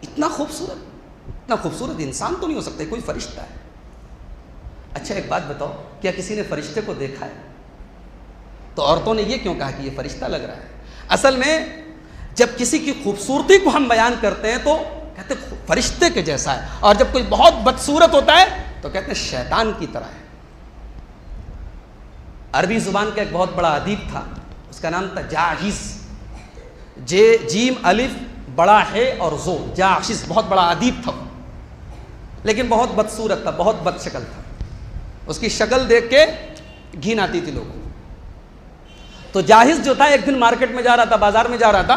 इतना खूबसूरत इंसान तो नहीं हो सकता, कोई फरिश्ता है। अच्छा एक बात बताओ, क्या किसी ने फरिश्ते को देखा है? तो औरतों ने ये क्यों कहा कि ये फरिश्ता लग रहा है? असल में जब किसी की खूबसूरती को हम बयान करते हैं तो कहते फरिश्ते के जैसा है, और जब कोई बहुत बदसूरत होता है तो कहते हैं शैतान की तरह है। अरबी जुबान का एक बहुत बड़ा अदीब था, उसका नाम था जाहिज, जे जीम अलिफ बड़ा है और जो, जाहिज बहुत बड़ा अदीब था, लेकिन बहुत बदसूरत था, बहुत बदशक्ल था। उसकी शक्ल देख के घिन आती थी लोगों को। तो जाहिज जो था एक दिन मार्केट में जा रहा था, बाजार में जा रहा था,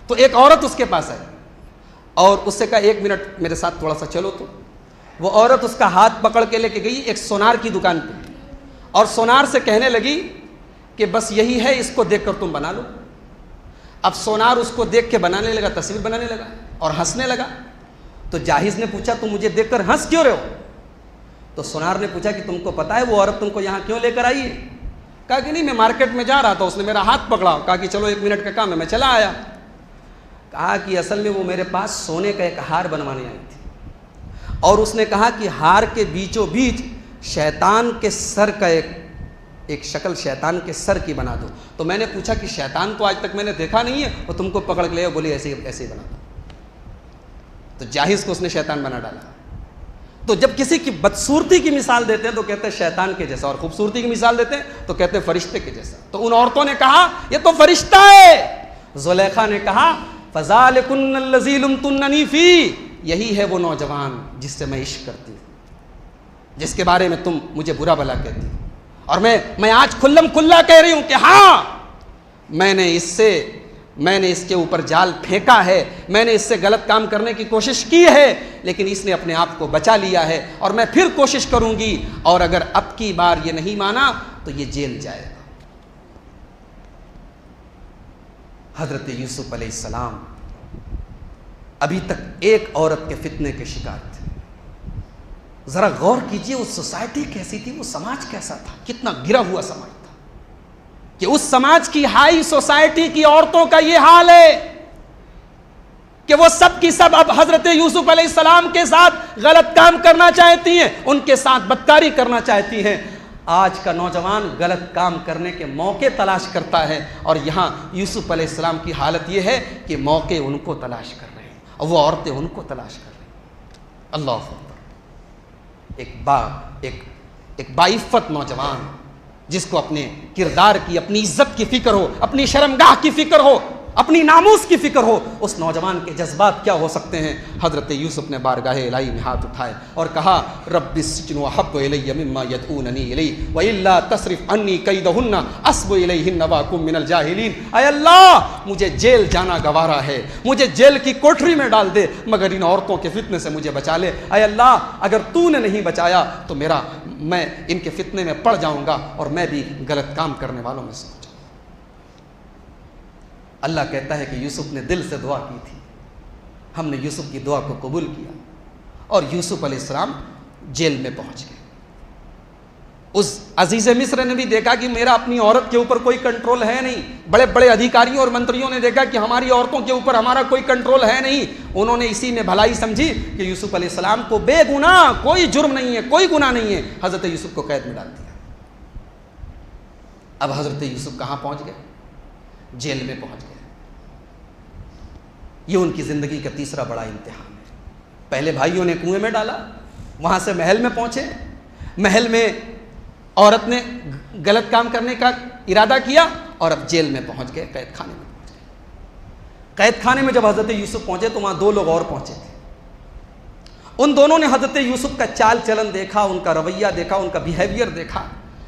तो एक औरत उसके पास आई और उससे कहा 1 मिनट मेरे साथ थोड़ा सा चलो। तो वो औरत उसका हाथ पकड़ के लेके गई एक सोनार की दुकान पे और सोनार से कहने लगी कि बस यही है, इसको देखकर तुम बना लो। अब सोनार उसको देख के बनाने लगा, तस्वीर बनाने लगा और हंसने लगा। तो जाहिज ने पूछा तुम मुझे देखकर हंस क्यों रहे हो? तो सोनार ने पूछा कि तुमको पता है वो औरत तुमको यहाँ क्यों लेकर आई है? कहा कि नहीं, मैं मार्केट में जा रहा था, उसने मेरा हाथ पकड़ा, कहा कि चलो 1 मिनट का काम है, मैं चला आया। कहा कि असल में वो मेरे पास सोने का एक हार बनवाने आई थी और उसने कहा कि हार के बीचों बीच शैतान के सर का एक शक्ल शैतान के सर की बना दो। तो मैंने पूछा कि शैतान तो आज तक मैंने देखा नहीं है, वो तुमको पकड़ के ले बोली ऐसे ही बना दो। तो जाहिज को उसने शैतान बना डाला। तो जब किसी की बदसूरती की मिसाल देते हैं तो कहते हैं शैतान के जैसा, और खूबसूरती की मिसाल देते हैं तो कहते हैं फरिश्ते के जैसा। तो उन औरतों ने कहा ये तो फरिश्ता है। ज़ुलेखा ने कहा फ़ज़ालिकुन्नल्लज़ी लुमतुन्ननी फ़ी, यही है वो नौजवान जिससे मैं इश्क करती हूँ, जिसके बारे में तुम मुझे बुरा भला कहती हो। और मैं आज खुल्लम खुल्ला कह रही हूँ कि हाँ मैंने इसके ऊपर जाल फेंका है, मैंने इससे गलत काम करने की कोशिश की है, लेकिन इसने अपने आप को बचा लिया है और मैं फिर कोशिश करूंगी, और अगर अब की बार ये नहीं माना तो ये जेल जाएगा। हजरत यूसुफ अलैहिस्सलाम अभी तक एक औरत के फितने के शिकार थे। जरा गौर कीजिए उस सोसाइटी कैसी थी, वो समाज कैसा था, कितना गिरा हुआ समाज था कि उस समाज की हाई सोसाइटी की औरतों का ये हाल है कि वो सब की सब अब हजरत यूसुफ अलैहिस्सलाम के साथ गलत काम करना चाहती हैं, उनके साथ बदकारी करना चाहती हैं। आज का नौजवान गलत काम करने के मौके तलाश करता है, और यहाँ यूसुफ अलैहिस्सलाम की हालत ये है कि मौके उनको तलाश कर रहे हैं और वो औरतें उनको तलाश कर रही हैं। अल्लाह अकबर। एक बाइफ़त नौजवान जिसको अपने किरदार की, अपनी इज्जत की फिक्र हो, अपनी शर्मगाह की फिक्र हो, अपनी नामूस की फिक्र हो, उस नौजवान के जज्बात क्या हो सकते हैं। हज़रत यूसुफ ने बारगाहे इलाही में हाथ उठाए और कहा, रब्बि सिज्नु अहब्बु इलैया मिम्मा यदऊननी इलैहि व इल्ला तस्रिफ अन्नी कैदहुन्ना अस्बु इलैहिन्ना व अकुम मिनल जाहिलीन। ऐ अल्लाह, मुझे जेल जाना गवारा है, मुझे जेल की कोठरी में डाल दे, मगर इन औरतों के फितने से मुझे बचा ले। ऐ अल्लाह, अगर तूने नहीं बचाया तो मैं इनके फितने में पड़ जाऊंगा और मैं भी गलत काम करने वालों में से हो जाऊंगा। अल्लाह कहता है कि यूसुफ ने दिल से दुआ की थी, हमने यूसुफ की दुआ को कबूल किया और यूसुफ अलैहिस्सलाम जेल में पहुंच गए। उस अजीज़ मिस्र ने भी देखा कि मेरा अपनी औरत के ऊपर कोई कंट्रोल है नहीं। बड़े बड़े अधिकारियों और मंत्रियों ने देखा कि हमारी औरतों के ऊपर हमारा कोई कंट्रोल है नहीं। उन्होंने इसी में भलाई समझी कि यूसुफ अलैहिस्सलाम को बेगुनाह, कोई जुर्म नहीं है, कोई गुनाह नहीं है, हज़रत यूसुफ को कैद में डाल दिया। अब हज़रत यूसुफ कहाँ पहुँच गए? जेल में पहुँच गए। ये उनकी ज़िंदगी का तीसरा बड़ा इम्तिहान है। पहले भाइयों ने कुएं में डाला, वहाँ से महल में पहुँचे, महल में औरत ने गलत काम करने का इरादा किया और अब जेल में पहुँच गए, कैद खाने में पहुँच गए। कैद खाने में जब हज़रत यूसुफ पहुँचे तो वहाँ दो लोग और पहुँचे थे। उन दोनों ने हज़रत यूसुफ का चाल चलन देखा, उनका रवैया देखा, उनका बिहेवियर देखा,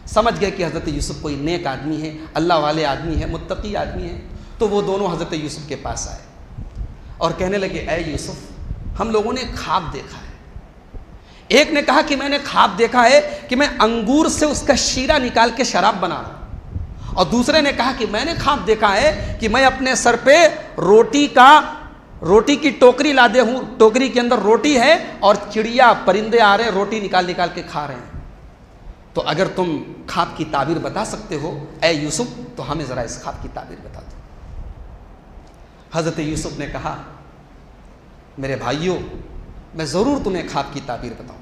समझ गए कि हज़रत यूसुफ कोई नेक आदमी है, अल्लाह वाले आदमी है, मुत्तकी आदमी है। तो वो दोनों हज़रत यूसुफ के पास आए और कहने लगे, ऐ यूसुफ, हम लोगों ने ख्वाब देखा है। एक ने कहा कि मैंने ख्वाब देखा है कि मैं अंगूर से उसका शीरा निकाल के शराब बना रहा हूं, और दूसरे ने कहा कि मैंने ख्वाब देखा है कि मैं अपने सर पे रोटी की टोकरी लादे हूं, टोकरी के अंदर रोटी है और चिड़िया परिंदे आ रहे हैं, रोटी निकाल निकाल के खा रहे हैं। तो अगर तुम ख्वाब की ताबीर बता सकते हो ऐ यूसुफ, तो हमें ज़रा इस ख्वाब की ताबीर बता दो। हज़रत यूसुफ ने कहा, मेरे भाइयों, मैं ज़रूर तुम्हें ख्वाब की ताबीर बताऊंगा।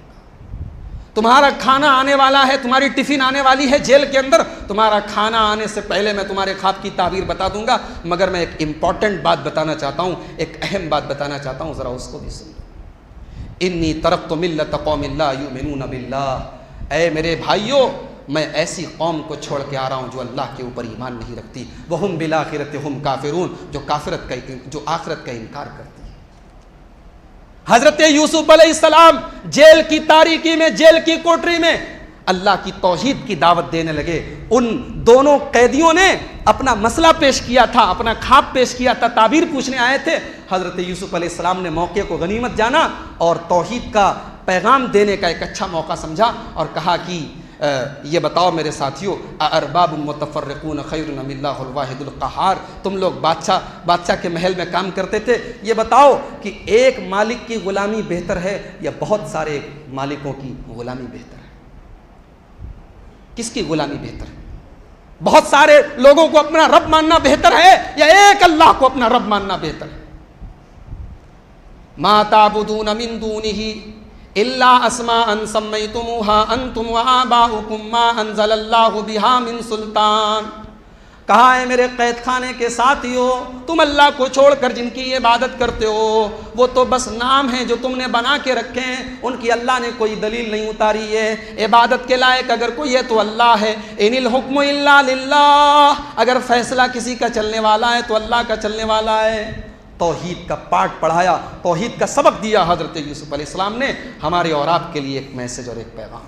तुम्हारा खाना आने वाला है, तुम्हारी टिफ़िन आने वाली है जेल के अंदर, तुम्हारा खाना आने से पहले मैं तुम्हारे ख्वाब की ताबीर बता दूंगा। मगर मैं एक इम्पॉर्टेंट बात बताना चाहता हूँ, एक अहम बात बताना चाहता हूँ, ज़रा उसको भी सुन लो। इन्नी तरक्तु मिल्लत कौमिन ला युमिनून बिल्लाह। ऐ मेरे भाइयों, मैं ऐसी कौम को छोड़ के आ रहा हूँ जो अल्लाह के ऊपर ईमान नहीं रखती। वहुम बिल आखिरत हुम काफिरून, जो आखिरत का इनकार करती है। हज़रत यूसुफ अलैहिस्सलाम जेल की तारीकी में, जेल की कोठरी में अल्लाह की तौहीद की दावत देने लगे। उन दोनों कैदियों ने अपना मसला पेश किया था, अपना ख्वाब पेश किया था, ताबीर पूछने आए थे। हज़रत यूसुफ अलैहिस्सलाम ने मौके को गनीमत जाना और तौहीद का पैगाम देने का एक अच्छा मौका समझा और कहा कि ये बताओ मेरे साथियों, अरबाब मुतफर्रिकून खैरुन अमिल्लाहुल वाहिदुल क़हार, तुम लोग बादशाह के महल में काम करते थे, ये बताओ कि एक मालिक की ग़ुलामी बेहतर है या बहुत सारे मालिकों की ग़ुलामी बेहतर है? किसकी ग़ुलामी बेहतर है? बहुत सारे लोगों को अपना रब मानना बेहतर है या एक अल्लाह को अपना रब मानना बेहतर है? मा ताबुदून मिन दूनिही इल्ला अस्माअन सम्मैतुमूहा अंतुम व आबाउकुम मा अंज़लल्लाहु बिहा मिन सुल्तान। कहा है मेरे कैद खाने के साथियों, तुम अल्लाह को छोड़कर जिनकी इबादत करते हो वो तो बस नाम है जो तुमने बना के रखे हैं, उनकी अल्लाह ने कोई दलील नहीं उतारी है। इबादत के लायक अगर कोई है तो अल्लाह है। इनिल हुक्मु इल्ला लिल्लाह, अगर फैसला किसी का चलने वाला है तो अल्लाह का चलने वाला है। तौहीद का पाठ पढ़ाया, तौहीद का सबक दिया हज़रत यूसुफ अलैहिस्सलाम ने। हमारे और आपके लिए एक मैसेज और एक पैगाम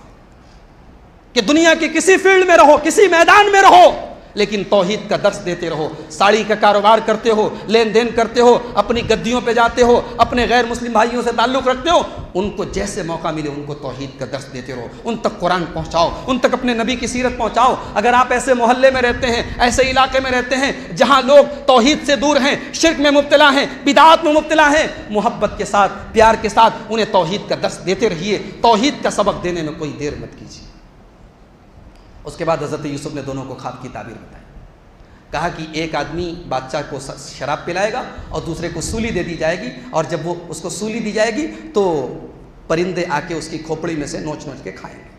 कि दुनिया के किसी फील्ड में रहो, किसी मैदान में रहो, लेकिन तौहीद का दर्स देते रहो। साड़ी का कारोबार करते हो, लेन देन करते हो, अपनी गद्दियों पे जाते हो, अपने गैर मुस्लिम भाइयों से ताल्लुक़ रखते हो, उनको जैसे मौका मिले उनको तौहीद का दर्स देते रहो, उन तक कुरान पहुँचाओ, उन तक अपने नबी की सीरत पहुँचाओ। अगर आप ऐसे मोहल्ले में रहते हैं, ऐसे इलाके में रहते हैं जहाँ लोग तौहीद से दूर हैं, शिर्क में मुब्तला हैं, बिदात में मुब्तला हैं, मोहब्बत के साथ, प्यार के साथ उन्हें तौहीद का दर्स देते रहिए। तौहीद का सबक देने में कोई देर मत कीजिए। उसके बाद हज़रत यूसुफ ने दोनों को ख्वाब की ताबीर बताई। कहा कि एक आदमी बादशाह को शराब पिलाएगा और दूसरे को सूली दे दी जाएगी, और जब वो उसको सूली दी जाएगी तो परिंदे आके उसकी खोपड़ी में से नोच नोच के खाएंगे।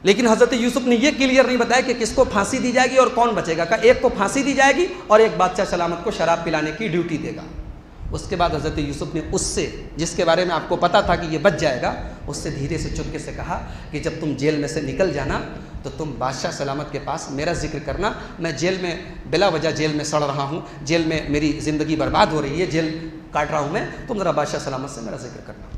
लेकिन हज़रत यूसुफ ने यह क्लियर नहीं बताया कि किसको फांसी दी जाएगी और कौन बचेगा। कहा एक को फांसी दी जाएगी और एक बादशाह सलामत को शराब पिलाने की ड्यूटी देगा। उसके बाद हज़रत यूसुफ ने उससे, जिसके बारे में आपको पता था कि ये बच जाएगा, उससे धीरे से चुपके से कहा कि जब तुम जेल में से निकल जाना तो तुम बादशाह सलामत के पास मेरा जिक्र करना, मैं जेल में बिला वजह जेल में सड़ रहा हूँ, जेल में मेरी ज़िंदगी बर्बाद हो रही है, जेल काट रहा हूँ मैं, तुम ज़रा बादशाह सलामत से मेरा जिक्र करना।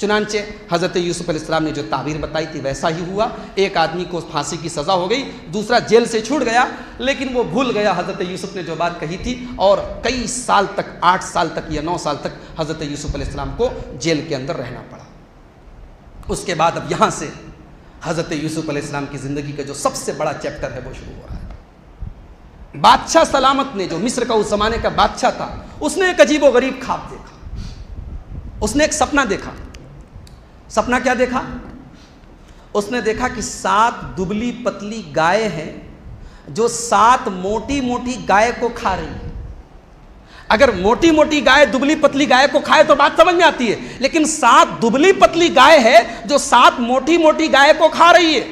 चुनांचे हज़रत यूसुफ अलैहिस्सलाम ने जो ताबीर बताई थी वैसा ही हुआ। एक आदमी को फांसी की सज़ा हो गई, दूसरा जेल से छूट गया, लेकिन वो भूल गया हज़रत यूसुफ ने जो बात कही थी, और कई साल तक, 8 साल तक या 9 साल तक हज़रत यूसुफ अलैहिस्सलाम को जेल के अंदर रहना पड़ा। उसके बाद अब यहाँ से हज़रत यूसुफ अलैहिस्सलाम की ज़िंदगी का जो सबसे बड़ा चैप्टर है वो शुरू हो रहा है। बादशाह सलामत ने, जो मिस्र का उस ज़माने का बादशाह था, उसने एक अजीब व गरीब ख्वाब देखा। उसने एक सपना देखा। सपना क्या देखा? उसने देखा कि 7 दुबली पतली गाय हैं जो 7 मोटी मोटी गाय को खा रही है। अगर मोटी मोटी गाय दुबली पतली गाय को खाए तो बात समझ में आती है, लेकिन 7 दुबली पतली गाय है जो 7 मोटी मोटी गाय को खा रही है,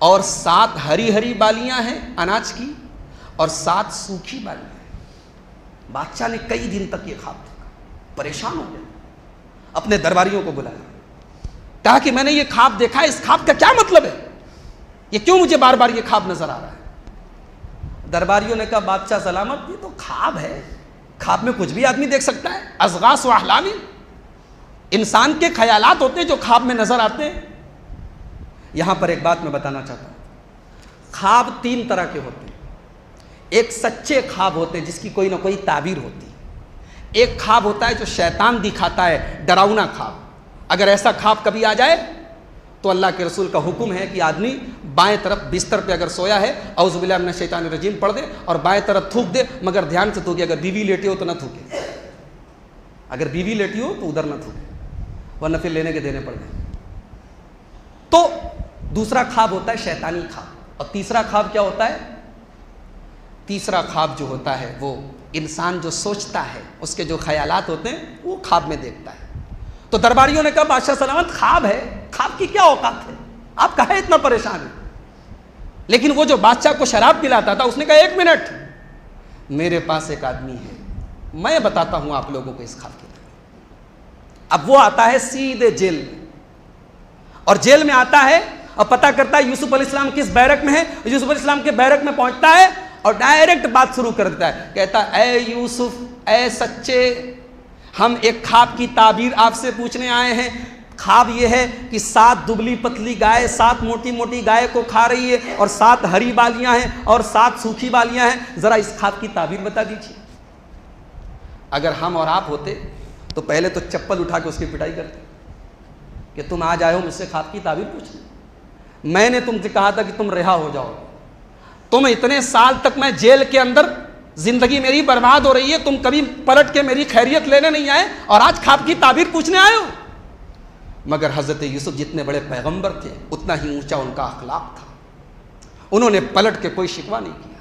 और 7 हरी हरी बालियां हैं अनाज की, और 7 सूखी बालियां हैं। बादशाह ने कई दिन तक ये ख्वाब देखा, परेशान हो गया, अपने दरबारियों को बुलाया, कहा कि मैंने ये ख्वाब देखा, इस ख्वाब का क्या मतलब है, ये क्यों मुझे बार बार ये ख्वाब नजर आ रहा है? दरबारियों ने कहा बादशाह सलामत, ये तो ख्वाब है, ख्वाब में कुछ भी आदमी देख सकता है, अज़गास व अहलामी, इंसान के ख्यालात होते हैं जो ख्वाब में नजर आते हैं। यहां पर एक बात मैं बताना चाहता हूं, ख्वाब 3 तरह के होते हैं। एक सच्चे ख्वाब होते हैं जिसकी कोई ना कोई ताबीर होती है। एक ख्वाब होता है जो शैतान दिखाता है, डरावना ख्वाब। अगर ऐसा ख्वाब कभी आ जाए तो अल्लाह के रसूल का हुक्म है कि आदमी बाएं तरफ बिस्तर पे अगर सोया है औज़ु बिल्लाहि मिनश शैतानिर रजीम पढ़ दे और बाएं तरफ थूक दे, मगर ध्यान से थूके। अगर बीवी लेटी हो तो ना थूके, अगर बीवी लेटी हो तो उधर ना थूके, वरना फिर लेने के देने पड़ गए। तो दूसरा ख्वाब होता है शैतानी ख्वाब। और तीसरा ख्वाब क्या होता है? तीसरा ख्वाब जो होता है वो इंसान जो सोचता है, उसके जो ख्यालात होते हैं वो ख्वाब में देखता है। तो दरबारियों ने कहा बादशाह सलामत, ख्वाब है, ख्वाब की क्या औकात है, आप काहे इतना परेशान है? लेकिन वो जो बादशाह को शराब पिलाता था उसने कहा 1 मिनट, मेरे पास एक आदमी है, मैं बताता हूं आप लोगों को इस ख्वाब के बारे में। अब वो आता है सीधे जेल में, और जेल में आता है और पता करता है यूसुफ अलैहिस्सलाम किस बैरक में है। यूसुफ अलैहिस्सलाम के बैरक में पहुंचता है और डायरेक्ट बात शुरू कर देता है, कहता है ए यूसुफ, ए सच्चे, हम एक ख्वाब की ताबीर आपसे पूछने आए हैं। ख्वाब ये है कि 7 दुबली पतली गाय 7 मोटी मोटी गाय को खा रही है, और 7 हरी बालियां हैं और 7 सूखी बालियां हैं, जरा इस ख्वाब की ताबीर बता दीजिए। अगर हम और आप होते तो पहले तो चप्पल उठा के उसकी पिटाई करते कि तुम आज आए हो मुझसे ख्वाब की ताबीर पूछने, मैंने तुमसे कहा था कि तुम रिहा हो जाओ, तुम इतने साल तक मैं जेल के अंदर, जिंदगी मेरी बर्बाद हो रही है, तुम कभी पलट के मेरी खैरियत लेने नहीं आए और आज ख्वाब की ताबीर पूछने आए हो। मगर हजरत यूसुफ जितने बड़े पैगंबर थे उतना ही ऊंचा उनका अखलाक था, उन्होंने पलट के कोई शिकवा नहीं किया।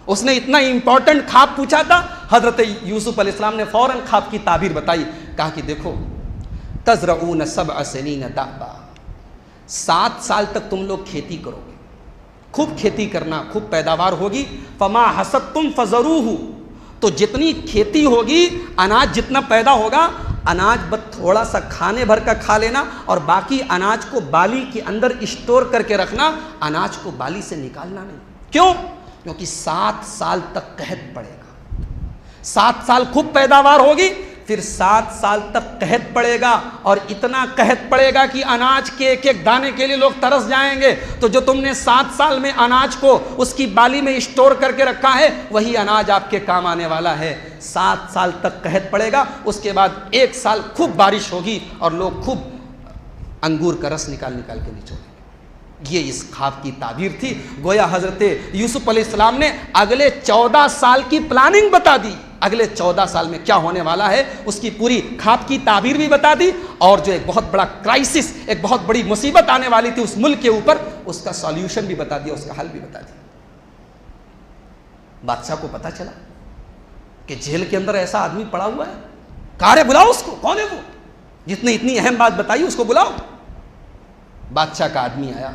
उसने इतना इंपॉर्टेंट ख्वाब पूछा था, हजरत यूसुफ अलैहिस्सलाम ने फौरन ख्वाब की ताबीर बताई। कहा कि देखो, तज़रऊन सबअ सनीन दाबा, 7 साल तक तुम लोग खेती करोगे, खूब खेती करना, खूब पैदावार होगी। फमा हसदतुम फज़रूहु, तो जितनी खेती होगी, अनाज जितना पैदा होगा, अनाज बस थोड़ा सा खाने भर का खा लेना, और बाकी अनाज को बाली के अंदर स्टोर करके रखना, अनाज को बाली से निकालना नहीं। क्यों? क्योंकि 7 साल तक कहत पड़ेगा। 7 साल खूब पैदावार होगी, फिर 7 साल तक कहत पड़ेगा, और इतना कहत पड़ेगा कि अनाज के एक एक दाने के लिए लोग तरस जाएंगे। तो जो तुमने 7 साल में अनाज को उसकी बाली में स्टोर करके रखा है, वही अनाज आपके काम आने वाला है। 7 साल तक कहत पड़ेगा, उसके बाद 1 साल खूब बारिश होगी और लोग खूब अंगूर का रस निकाल निकाल के निचोड़ेंगे। ये इस ख्वाब की ताबीर थी। गोया हजरत यूसुफ अलैहिस्सलाम ने अगले 14 साल की प्लानिंग बता दी, अगले 14 साल में क्या होने वाला है उसकी पूरी ख्वाब की ताबीर भी बता दी, और जो एक बहुत बड़ा क्राइसिस, एक बहुत बड़ी मुसीबत आने वाली थी उस मुल्क के ऊपर, उसका सॉल्यूशन भी बता दिया, उसका हल भी बता दिया। बादशाह को पता चला कि जेल के अंदर ऐसा आदमी पड़ा हुआ है, कहा रे बुलाओ उसको, कौन है वो, जितने इतनी अहम बात बताई उसको बुलाओ। बादशाह का आदमी आया,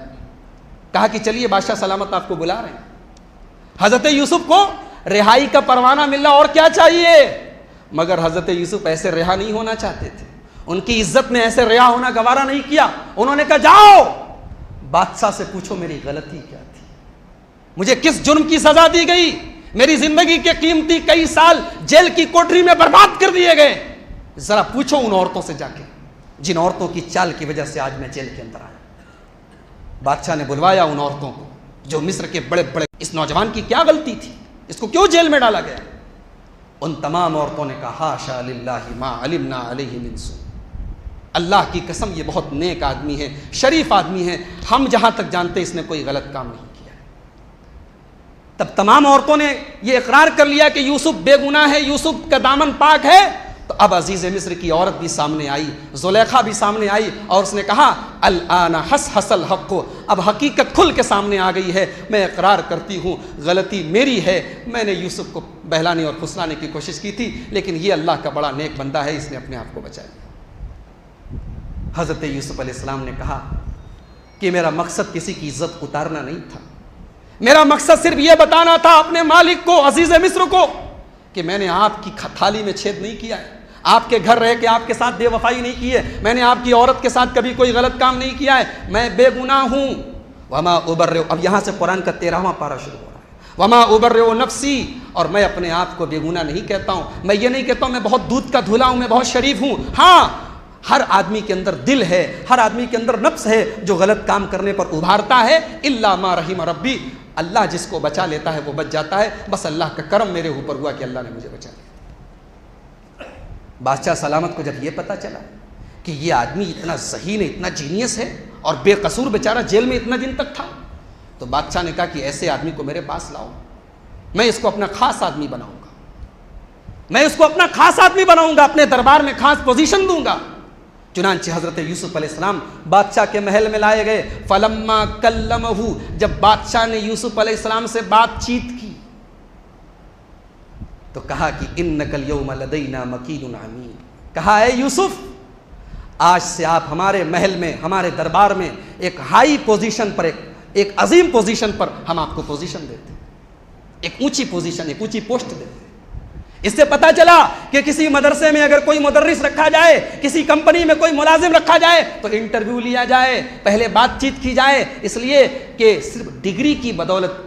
कहा कि चलिए बादशाह सलामत आपको बुला रहे हैं। हजरत यूसुफ को रिहाई का परवाना मिला, और क्या चाहिए? मगर हजरत यूसुफ ऐसे रिहा नहीं होना चाहते थे, उनकी इज्जत में ऐसे रिहा होना गवारा नहीं किया। उन्होंने कहा जाओ बादशाह से पूछो मेरी गलती क्या थी, मुझे किस जुर्म की सजा दी गई, मेरी जिंदगी के कीमती कई साल जेल की कोठरी में बर्बाद कर दिए गए। जरा पूछो उन औरतों से जाके जिन औरतों की चाल की वजह से आज मैं जेल के अंदर आया। बादशाह ने बुलवाया उन औरतों को जो मिस्र के बड़े बड़े, इस नौजवान की क्या गलती थी, इसको क्यों जेल में डाला गया। उन तमाम औरतों ने कहा हाशा लिल्लाहि मा अलिमना अलैहि मिन सू, अल्लाह की कसम ये बहुत नेक आदमी है, शरीफ आदमी है, हम जहां तक जानते इसने कोई गलत काम नहीं किया। तब तमाम औरतों ने यह इकरार कर लिया कि यूसुफ बेगुनाह है, यूसुफ का दामन पाक है। तो अब अजीज मिस्र की औरत भी सामने आई, जुलेखा भी सामने आई और उसने कहा अल आना हस हसल हक को, अब हकीकत खुल के सामने आ गई है, मैं इकरार करती हूँ गलती मेरी है, मैंने यूसुफ को बहलाने और फुसलाने की कोशिश की थी, लेकिन ये अल्लाह का बड़ा नेक बंदा है, इसने अपने आप को बचा लिया। हज़रत यूसुफ अलैहिस्सलाम ने कहा कि मेरा मकसद किसी की इज्जत उतारना नहीं था, मेरा मकसद सिर्फ यह बताना था अपने मालिक को, अजीज मिस्र को, कि मैंने आपकी थाली में छेद नहीं किया है, आपके घर रह के आपके साथ बेवफाई नहीं की है, मैंने आपकी औरत के साथ कभी कोई गलत काम नहीं किया है, मैं बेगुनाह हूं। वमा उबर्रे, अब यहां से कुरान का 13वां पारा शुरू हो रहा है। वमा उबर्रे नफ्सी, और मैं अपने आप को बेगुनाह नहीं कहता हूं, मैं ये नहीं कहता हूं मैं बहुत दूध का धुला हूं, मैं बहुत शरीफ हूं। हाँ, हर आदमी के अंदर दिल है, हर आदमी के अंदर नफ्स है जो गलत काम करने पर उभारता है। इल्ला मा रहीम रब्बी, अल्लाह जिसको बचा लेता है वो बच जाता है, बस अल्लाह का करम मेरे ऊपर हुआ कि अल्लाह ने मुझे बचा लिया। बादशाह सलामत को जब ये पता चला कि ये आदमी इतना ज़हीन है, इतना जीनियस है और बेकसूर बेचारा जेल में इतना दिन तक था, तो बादशाह ने कहा कि ऐसे आदमी को मेरे पास लाओ, मैं इसको अपना खास आदमी बनाऊंगा, मैं इसको अपना खास आदमी बनाऊंगा, अपने दरबार में खास पोजीशन दूंगा। चुनांचे हजरत यूसुफ अलैहिस्सलाम बादशाह के महल में लाए गए। फलम्मा कल्लमहू, जब बादशाह ने यूसुफ अलैहिस्सलाम से बातचीत की तो कहा कि इन्नकल यौम लदैना मकीनुन अमीन, कहा है यूसुफ आज से आप हमारे महल में, हमारे दरबार में एक हाई पोजीशन पर, एक अजीम पोजीशन पर हम आपको पोजीशन देते हैं, एक ऊंची पोजीशन, एक ऊंची पोस्ट देते हैं। इससे पता चला कि किसी मदरसे में अगर कोई मुदर्रिस रखा जाए, किसी कंपनी में कोई मुलाजिम रखा जाए तो इंटरव्यू लिया जाए, पहले बातचीत की जाए, इसलिए कि सिर्फ डिग्री की बदौलत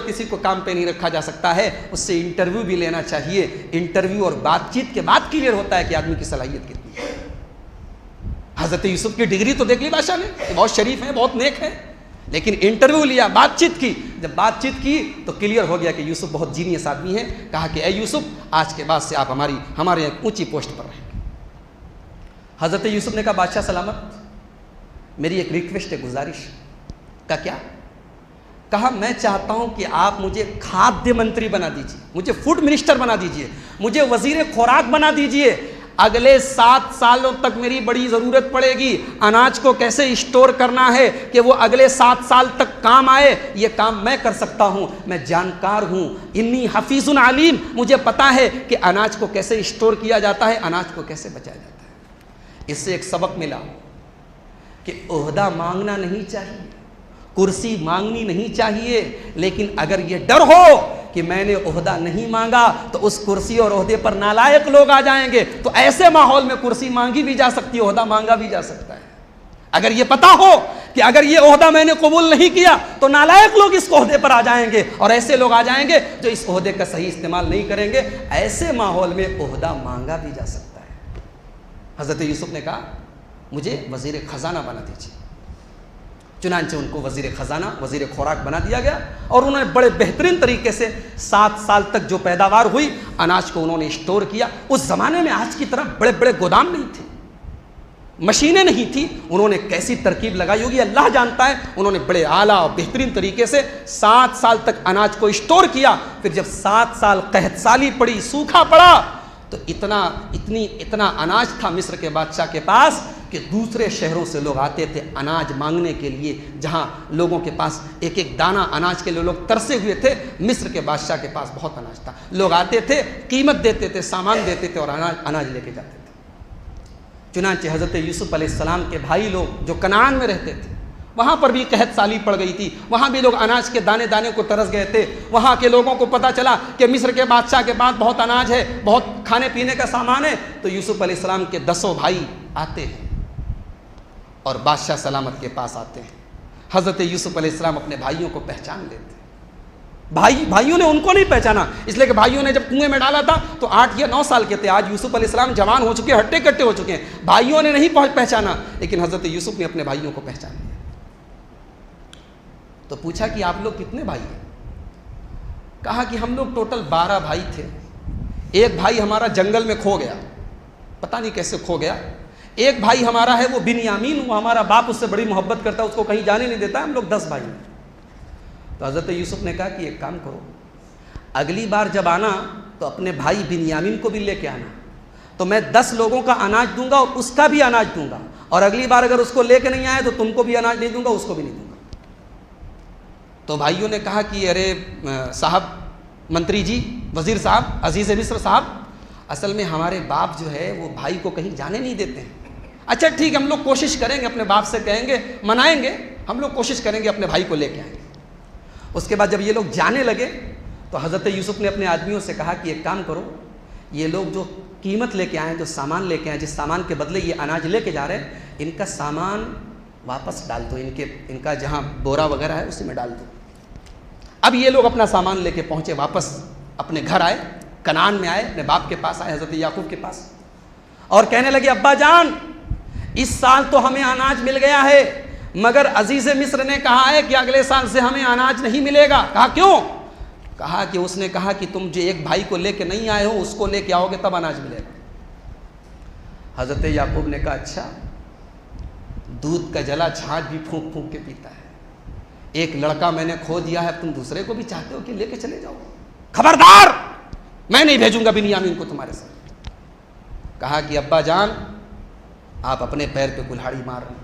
किसी को काम पे नहीं रखा जा सकता है, उससे इंटरव्यू भी लेना चाहिए। इंटरव्यू और बातचीत के बाद क्लियर होता है कि आदमी की सलाहियत कितनी है। हजरत यूसुफ की डिग्री तो देख ली बादशाह ने, बहुत शरीफ है, बहुत नेक है, लेकिन इंटरव्यू लिया, बातचीत की, जब बातचीत की तो क्लियर हो गया कि यूसुफ बहुत जीनियस आदमी है। कहा कि ए यूसुफ, आज के बाद से आप हमारे एक ऊंची पोस्ट पर रहेंगे। हजरत यूसुफ ने कहा बादशाह सलामत, मेरी एक रिक्वेस्ट है, गुजारिश। का क्या? कहा मैं चाहता हूं कि आप मुझे खाद्य मंत्री बना दीजिए, मुझे फूड मिनिस्टर बना दीजिए, मुझे वजीर खुराक बना दीजिए। अगले 7 सालों तक मेरी बड़ी ज़रूरत पड़ेगी, अनाज को कैसे स्टोर करना है कि वो अगले 7 साल तक काम आए, ये काम मैं कर सकता हूँ, मैं जानकार हूँ, इन्नी हफीजुन अलीम, मुझे पता है कि अनाज को कैसे स्टोर किया जाता है, अनाज को कैसे बचाया जाता है। इससे एक सबक मिला कि ओहदा मांगना नहीं चाहिए, कुर्सी मांगनी नहीं चाहिए, लेकिन अगर ये डर हो कि मैंने ओहदा नहीं मांगा तो उस कुर्सी और ओहदे पर नालायक लोग आ जाएंगे, तो ऐसे माहौल में कुर्सी मांगी भी जा सकती है, ओहदा मांगा भी जा सकता है। अगर ये पता हो कि अगर ये ओहदा मैंने कबूल नहीं किया तो नालायक लोग इस ओहदे पर आ जाएंगे और ऐसे लोग आ जाएंगे जो इस ओहदे का सही इस्तेमाल नहीं करेंगे, ऐसे माहौल में ओहदा मांगा भी जा सकता है। हजरत यूसुफ ने कहा मुझे वजीर खजाना बना दीजिए। चुनांचे उनको वजीर खजाना, वजीर खुराक बना दिया गया और उन्होंने बड़े बेहतरीन तरीके से 7 साल तक जो पैदावार हुई, अनाज को उन्होंने स्टोर किया। उस जमाने में आज की तरह बड़े बड़े गोदाम नहीं थे, मशीनें नहीं थी, उन्होंने कैसी तरकीब लगाई होगी अल्लाह जानता है। उन्होंने बड़े आला और बेहतरीन तरीके से 7 साल तक अनाज को स्टोर किया। फिर जब 7 साल कहत साली पड़ी, सूखा पड़ा, तो इतना अनाज था मिस्र के बादशाह के पास कि दूसरे शहरों से लोग आते थे अनाज मांगने के लिए। जहां लोगों के पास एक एक दाना अनाज के लिए लोग तरसे हुए थे, मिस्र के बादशाह के पास बहुत अनाज था। लोग आते थे, कीमत देते थे, सामान देते थे और अनाज लेके जाते थे। चुनांचे हज़रत यूसुफ अलैहिस्सलाम के भाई लोग जो कनान में रहते थे, वहाँ पर भी कहत साली पड़ गई थी, वहाँ भी लोग अनाज के दाने दाने को तरस गए थे। वहाँ के लोगों को पता चला कि मिस्र के बादशाह के पास बहुत अनाज है, बहुत खाने पीने का सामान है। तो यूसुफ अलैहिस्सलाम के 10 भाई आते हैं और बादशाह सलामत के पास आते हैं। हज़रत यूसुफ अलैहिस्सलाम अपने भाइयों को पहचान लेते हैं। भाइयों ने उनको नहीं पहचाना, इसलिए कि भाइयों ने जब कुएं में डाला था तो 8 या 9 साल के थे। आज यूसुफ अलैहिस्सलाम जवान हो चुके, हट्टे कट्टे हो चुके हैं। भाइयों ने नहीं पहचाना, लेकिन हज़रत यूसुफ ने अपने भाइयों को पहचान लिया। तो पूछा कि आप लोग कितने भाई हैं? कहा कि हम लोग टोटल 12 भाई थे। एक भाई हमारा जंगल में खो गया, पता नहीं कैसे खो गया। एक भाई हमारा है वो बिन्यामीन, वो हमारा बाप उससे बड़ी मोहब्बत करता है, उसको कहीं जाने नहीं देता। हम लोग 10 भाई हैं। तो हज़रत यूसुफ ने कहा कि एक काम करो, अगली बार जब आना तो अपने भाई बिन्यामीन को भी लेके आना, तो मैं 10 लोगों का अनाज दूंगा और उसका भी अनाज दूंगा, और अगली बार अगर उसको लेके नहीं आए तो तुमको भी अनाज नहीं दूंगा, उसको भी नहीं दूंगा। तो भाइयों ने कहा कि अरे साहब, मंत्री जी, वज़ीर साहब, अजीज़ मिस्र साहब, असल में हमारे बाप जो है वो भाई को कहीं जाने नहीं देते हैं। अच्छा ठीक है, हम लोग कोशिश करेंगे, अपने बाप से कहेंगे, मनाएंगे, हम लोग कोशिश करेंगे अपने भाई को लेके आएंगे। उसके बाद जब ये लोग जाने लगे तो हज़रत यूसुफ ने अपने आदमियों से कहा कि एक काम करो, ये लोग जो कीमत लेके आए, जो सामान लेके आए, जिस सामान के बदले ये अनाज लेके जा रहे हैं, इनका सामान वापस डाल दो, इनका जहाँ बोरा वगैरह है उसी में डाल दो। अब ये लोग अपना सामान लेके पहुँचे, वापस अपने घर आए, कनान में आए, अपने बाप के पास आए, हज़रत याकूब के पास, और कहने लगे, अब्बा जान, इस साल तो हमें अनाज मिल गया है, मगर अजीज़ मिस्र ने कहा है कि अगले साल से हमें अनाज नहीं मिलेगा। कहा क्यों? कहा कि उसने कहा कि तुम जो एक भाई को लेके नहीं आए हो, उसको लेके आओगे तब अनाज मिलेगा। हज़रत याकूब ने कहा, अच्छा, दूध का जला छाछ भी फूंक फूंक के पीता है। एक लड़का मैंने खो दिया है, तुम दूसरे को भी चाहते हो कि लेके चले जाओ? खबरदार, मैं नहीं भेजूंगा बिन्यामीन को तुम्हारे साथ। कहा कि अब्बा जान, आप अपने पैर पे कुल्हाड़ी मार रहे,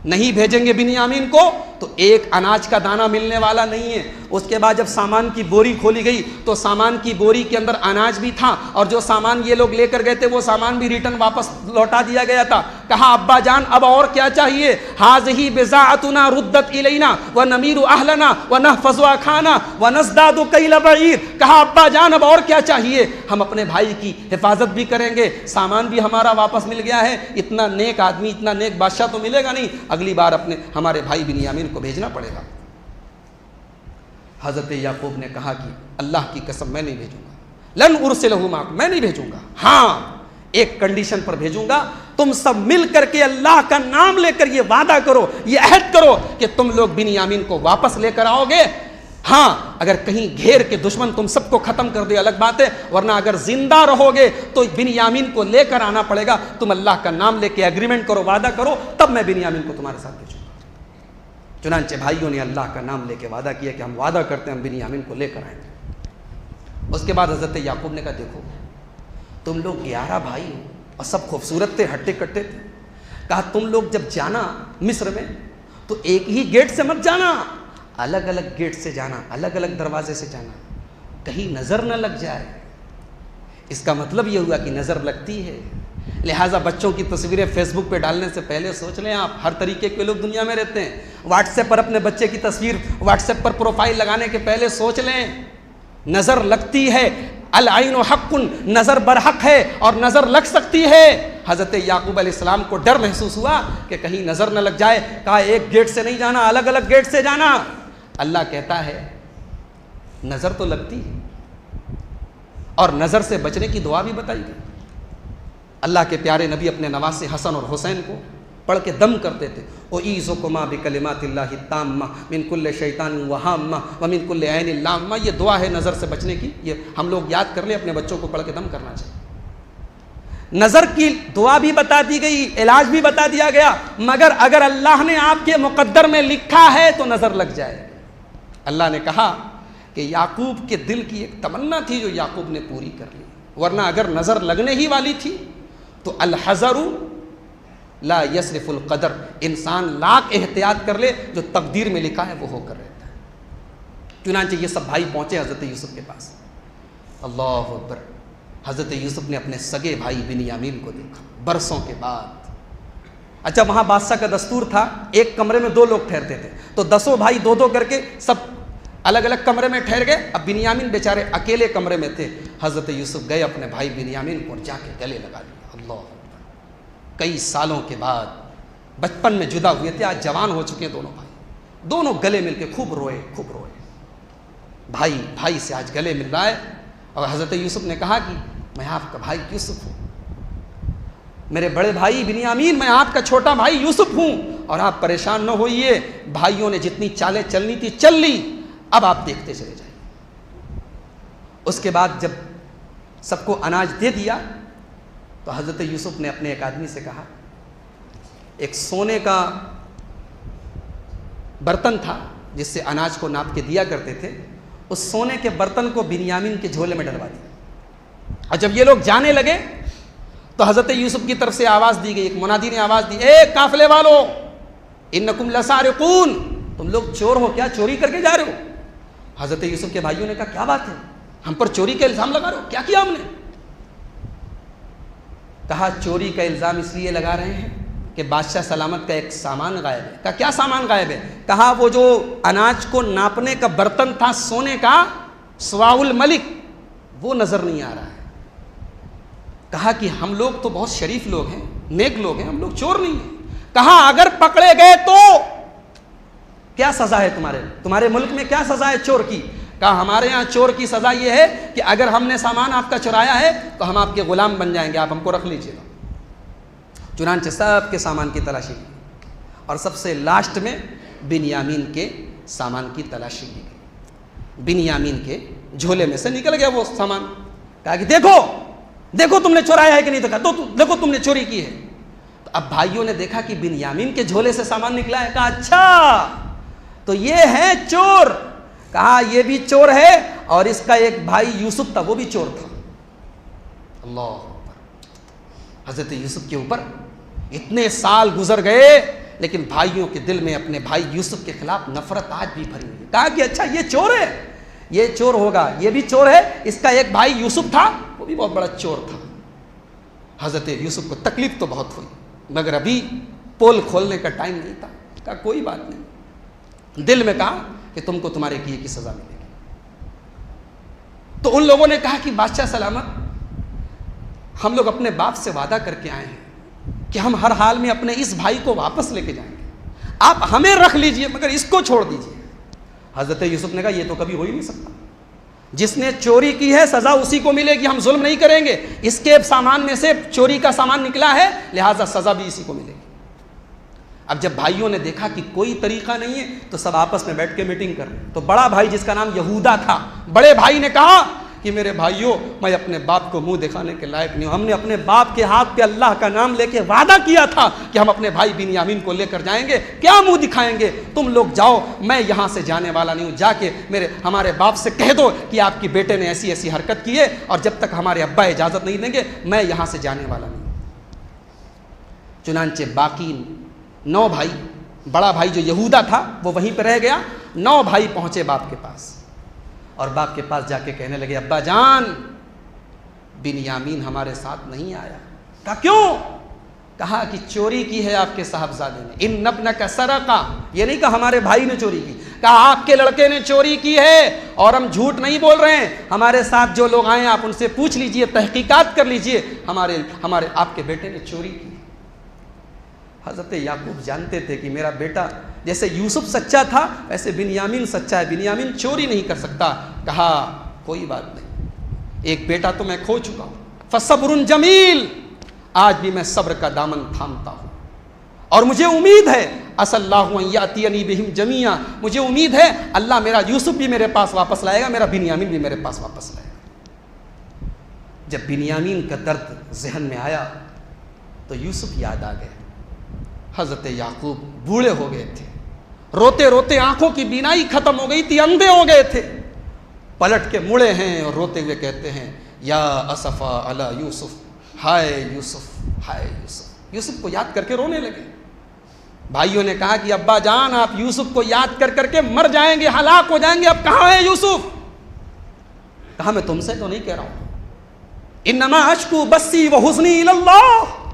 नहीं भेजेंगे बिन्यामीन को तो एक अनाज का दाना मिलने वाला नहीं है। उसके बाद जब सामान की बोरी खोली गई तो सामान की बोरी के अंदर अनाज भी था, और जो सामान ये लोग लेकर गए थे वो सामान भी रिटर्न वापस लौटा दिया गया था। कहा, अब्बा जान, अब और क्या चाहिए? हाज़िही बिज़ाअतुना रुद्दत इलैना व नमीरु अहलना व नहफ़ज़ु अखाना व नज़दादु कैल बईर। कहा, अब्बा जान, अब और क्या चाहिए? हम अपने भाई की हिफाजत भी करेंगे, सामान भी हमारा वापस मिल गया है, इतना नेक आदमी, इतना नेक बादशाह तो मिलेगा नहीं, अगली बार अपने हमारे भाई बिन्यामीन को भेजना पड़ेगा। हज़रत याकूब ने कहा कि अल्लाह की कसम, मैं नहीं भेजूंगा, लन उरसिलहु माक, मैं नहीं भेजूंगा। हाँ, एक कंडीशन पर भेजूंगा, तुम सब मिल करके अल्लाह का नाम लेकर ये वादा करो, ये अहद करो कि तुम लोग बिन्यामीन को वापस लेकर आओगे। हाँ, अगर कहीं घेर के दुश्मन तुम सबको खत्म कर दे अलग बात है, वरना अगर जिंदा रहोगे तो बिन्यामीन को लेकर आना पड़ेगा। तुम अल्लाह का नाम लेके एग्रीमेंट करो, वादा करो, तब मैं बिन्यामीन को तुम्हारे साथ भेजूंगा। चुनांचे भाइयों ने अल्लाह का नाम लेके वादा किया कि हम वादा करते हैं हम बिन्यामीन को लेकर आएंगे। उसके बाद हज़रत याकूब ने कहा, देखो तुम लोग 11 भाई हो और सब खूबसूरत थे, हट्टे कट्टे थे। कहा, तुम लोग जब जाना मिस्र में तो एक ही गेट से मत जाना, अलग अलग गेट से जाना, अलग अलग दरवाजे से जाना, कहीं नज़र न लग जाए। इसका मतलब ये हुआ कि नज़र लगती है, लिहाजा बच्चों की तस्वीरें फेसबुक पे डालने से पहले सोच लें आप। हर तरीके के लोग दुनिया में रहते हैं, व्हाट्सएप पर अपने बच्चे की तस्वीर व्हाट्सएप पर प्रोफाइल लगाने के पहले सोच लें, नज़र लगती है। अल आइनु हक़्क़ुन, नज़र बरहक है और नज़र लग सकती है। हज़रत याकूब अलैहिस्सलाम को डर महसूस हुआ कि कहीं नज़र न लग जाए। कहा, एक गेट से नहीं जाना, अलग अलग गेट से जाना। अल्लाह कहता है नज़र तो लगती है, और नज़र से बचने की दुआ भी बताई गई। अल्लाह के प्यारे नबी अपने नवासे हसन और हुसैन को पढ़ के दम करते थे, ओ ईज़ुकुमा बिकलिमातिल्लाहि ताम्मा मिन कुल्लि शैतानिन व हाम्मा व मिन कुल्लि ऐनिन लाम्मा। ये दुआ है नज़र से बचने की, ये हम लोग याद कर लें, अपने बच्चों को पढ़ के दम करना चाहिए। नज़र की दुआ भी बता दी गई, इलाज भी बता दिया गया, मगर अगर अल्लाह ने आपके मुक़द्दर में लिखा है तो नज़र लग जाए। अल्लाह ने कहा कि याकूब के दिल की एक तमन्ना थी जो याकूब ने पूरी कर ली, वरना अगर नज़र लगने ही वाली थी तो अल हज़रु ला यसरिफुल क़दर, इंसान लाख एहतियात कर ले, जो तकदीर में लिखा है वो होकर रहता है। चुनांचे ये सब भाई पहुँचे हज़रत यूसुफ के पास। अल्लाह अकबर, हज़रत यूसुफ ने अपने सगे भाई बिन्यामीन को देखा बरसों के बाद। अच्छा, वहाँ बादशाह का दस्तूर था, एक कमरे में 2 लोग ठहरते थे, तो 10 भाई 2-2 करके सब अलग अलग कमरे में ठहर गए। अब बिन्यामीन बेचारे अकेले कमरे में थे। हज़रत यूसुफ गए अपने भाई बिन्यामीन को और जाके गले लगा लिया। अल्लाह, कई सालों के बाद बचपन में जुदा हुए थे, आज जवान हो चुके हैं दोनों भाई। दोनों गले मिलके खूब रोए, खूब रोए। भाई भाई से आज गले मिल रहा है। और हज़रत यूसुफ ने कहा कि मैं आपका भाई यूसुफ हूँ, मेरे बड़े भाई बिन्यामीन, मैं आपका छोटा भाई यूसुफ हूँ, और आप परेशान न होइए। भाइयों ने जितनी चालें चलनी थी चल ली, अब आप देखते चले जाइए। उसके बाद जब सबको अनाज दे दिया तो हज़रत यूसुफ ने अपने एक आदमी से कहा, एक सोने का बर्तन था जिससे अनाज को नाप के दिया करते थे, उस सोने के बर्तन को बिन्यामीन के झोले में डलवा दिया। और जब ये लोग जाने लगे तो हज़रत यूसुफ की तरफ से आवाज़ दी गई, एक मुनादी ने आवाज़ दी, ए काफिले वालों, इन्नकुम लसारिकून, तुम लोग चोर हो क्या, चोरी करके जा रहे हो? हज़रत यूसुफ के भाइयों ने कहा, क्या बात है, हम पर चोरी का इल्ज़ाम लगा रहे हो, क्या किया हमने? कहा, चोरी का इल्ज़ाम इसलिए लगा रहे हैं कि बादशाह सलामत का एक सामान गायब है। कहा, क्या सामान गायब है? कहा, वो जो अनाज को नापने का बर्तन था सोने का, सुवाउल मलिक, वो नज़र नहीं आ रहा है। कहा कि हम लोग तो बहुत शरीफ लोग हैं, नेक लोग हैं, हम लोग चोर नहीं हैं। कहा, अगर पकड़े गए तो क्या सज़ा है तुम्हारे मुल्क में क्या सज़ा है चोर की? कहा, हमारे यहाँ चोर की सज़ा ये है कि अगर हमने सामान आपका चुराया है तो हम आपके ग़ुलाम बन जाएंगे, आप हमको रख लीजिएगा। चुनांचे सब के सामान की तलाशी की और सबसे लास्ट में बिन्यामीन के सामान की तलाशी की गई। बिन्यामीन के झोले में से निकल गया वो सामान। कहा कि देखो तुमने चुराया है कि नहीं, तो देखो तुमने चोरी की है। तो अब भाइयों ने देखा कि बिन्यामीन के झोले से सामान निकला है। कहा, अच्छा तो ये है चोर। कहा, ये भी चोर है और इसका एक भाई यूसुफ था, वो भी चोर था। अल्लाह, हज़रत यूसुफ के ऊपर इतने साल गुजर गए लेकिन भाइयों के दिल में अपने भाई यूसुफ के खिलाफ नफरत आज भी भरी हुई है। कहा कि अच्छा ये चोर है, ये चोर होगा, ये भी चोर है, इसका एक भाई यूसुफ था, वो भी बहुत बड़ा चोर था। हज़रत यूसुफ को तकलीफ तो बहुत हुई मगर अभी पोल खोलने का टाइम नहीं था। कहा, कोई बात नहीं। दिल में कहा कि तुमको तुम्हारे किए की सज़ा मिलेगी। तो उन लोगों ने कहा कि बादशाह सलामत, हम लोग अपने बाप से वादा करके आए हैं कि हम हर हाल में अपने इस भाई को वापस लेके जाएंगे, आप हमें रख लीजिए मगर इसको छोड़ दीजिए। हज़रत यूसुफ ने कहा, ये तो कभी हो ही नहीं सकता, जिसने चोरी की है सज़ा उसी को मिलेगी, हम जुल्म नहीं करेंगे। इसके सामान में से चोरी का सामान निकला है, लिहाजा सज़ा भी इसी को मिलेगी। अब जब भाइयों ने देखा कि कोई तरीका नहीं है तो सब आपस में बैठ के मीटिंग कर रहे। तो बड़ा भाई जिसका नाम यहूदा था, बड़े भाई ने कहा कि मेरे भाइयों, मैं अपने बाप को मुंह दिखाने के लायक नहीं हूं। हमने अपने बाप के हाथ पे अल्लाह का नाम लेके वादा किया था कि हम अपने भाई बिन्यामीन को लेकर जाएंगे, क्या मुंह दिखाएंगे? तुम लोग जाओ, मैं यहां से जाने वाला नहीं हूं। जाके हमारे बाप से कह दो कि आपकी बेटे ने ऐसी ऐसी हरकत की है और जब तक हमारे अब्बा इजाजत नहीं देंगे मैं यहां से जाने वाला नहीं। चुनांचे बाकी 9 भाई, बड़ा भाई जो यहूदा था वो वहीं पर रह गया। 9 भाई पहुंचे बाप के पास और बाप के पास जाके कहने लगे, अब्बा जान, बिन्यामीन हमारे साथ नहीं आया। कहा, क्यों? कहा कि चोरी की है आपके साहबजादे ने। इन नब्न का सरका, ये नहीं कहा हमारे भाई ने चोरी की, कहा आपके लड़के ने चोरी की है और हम झूठ नहीं बोल रहे हैं। हमारे साथ जो लोग आए आप उनसे पूछ लीजिए, तहकीकात कर लीजिए, हमारे आपके बेटे ने चोरी की। हज़रत याकूब जानते थे कि मेरा बेटा जैसे यूसुफ सच्चा था वैसे बिन्यामीन सच्चा है, बिन्यामीन चोरी नहीं कर सकता। कहा, कोई बात नहीं, एक बेटा तो मैं खो चुका हूँ, फसब्रुन जमील, आज भी मैं सब्र का दामन थामता हूँ और मुझे उम्मीद है असल्लाहु अन यातियनी बिहिम जमीया, मुझे उम्मीद है अल्लाह मेरा यूसुफ भी मेरे पास वापस लाएगा, मेरा बिन्यामीन भी मेरे पास वापस लाएगा। जब बिन्यामीन का दर्द जहन में आया तो यूसुफ याद आ गया। हज़रत याकूब बूढ़े हो गए थे, रोते रोते आंखों की बीनाई खत्म हो गई थी, अंधे हो गए थे। पलट के मुड़े हैं और रोते हुए कहते हैं, या असफ़ा अला यूसुफ, हाय यूसुफ, हाय यूसुफ। यूसुफ को याद करके रोने लगे। भाइयों ने कहा कि अब्बा जान, आप यूसुफ को याद कर करके मर जाएंगे, हलाक हो जाएंगे, अब कहाँ है यूसुफ? कहा, मैं तुमसे तो नहीं कह रहा हूँ, इन्नमा अश्कू बस्सी व हुज़्नी इलल्लाह,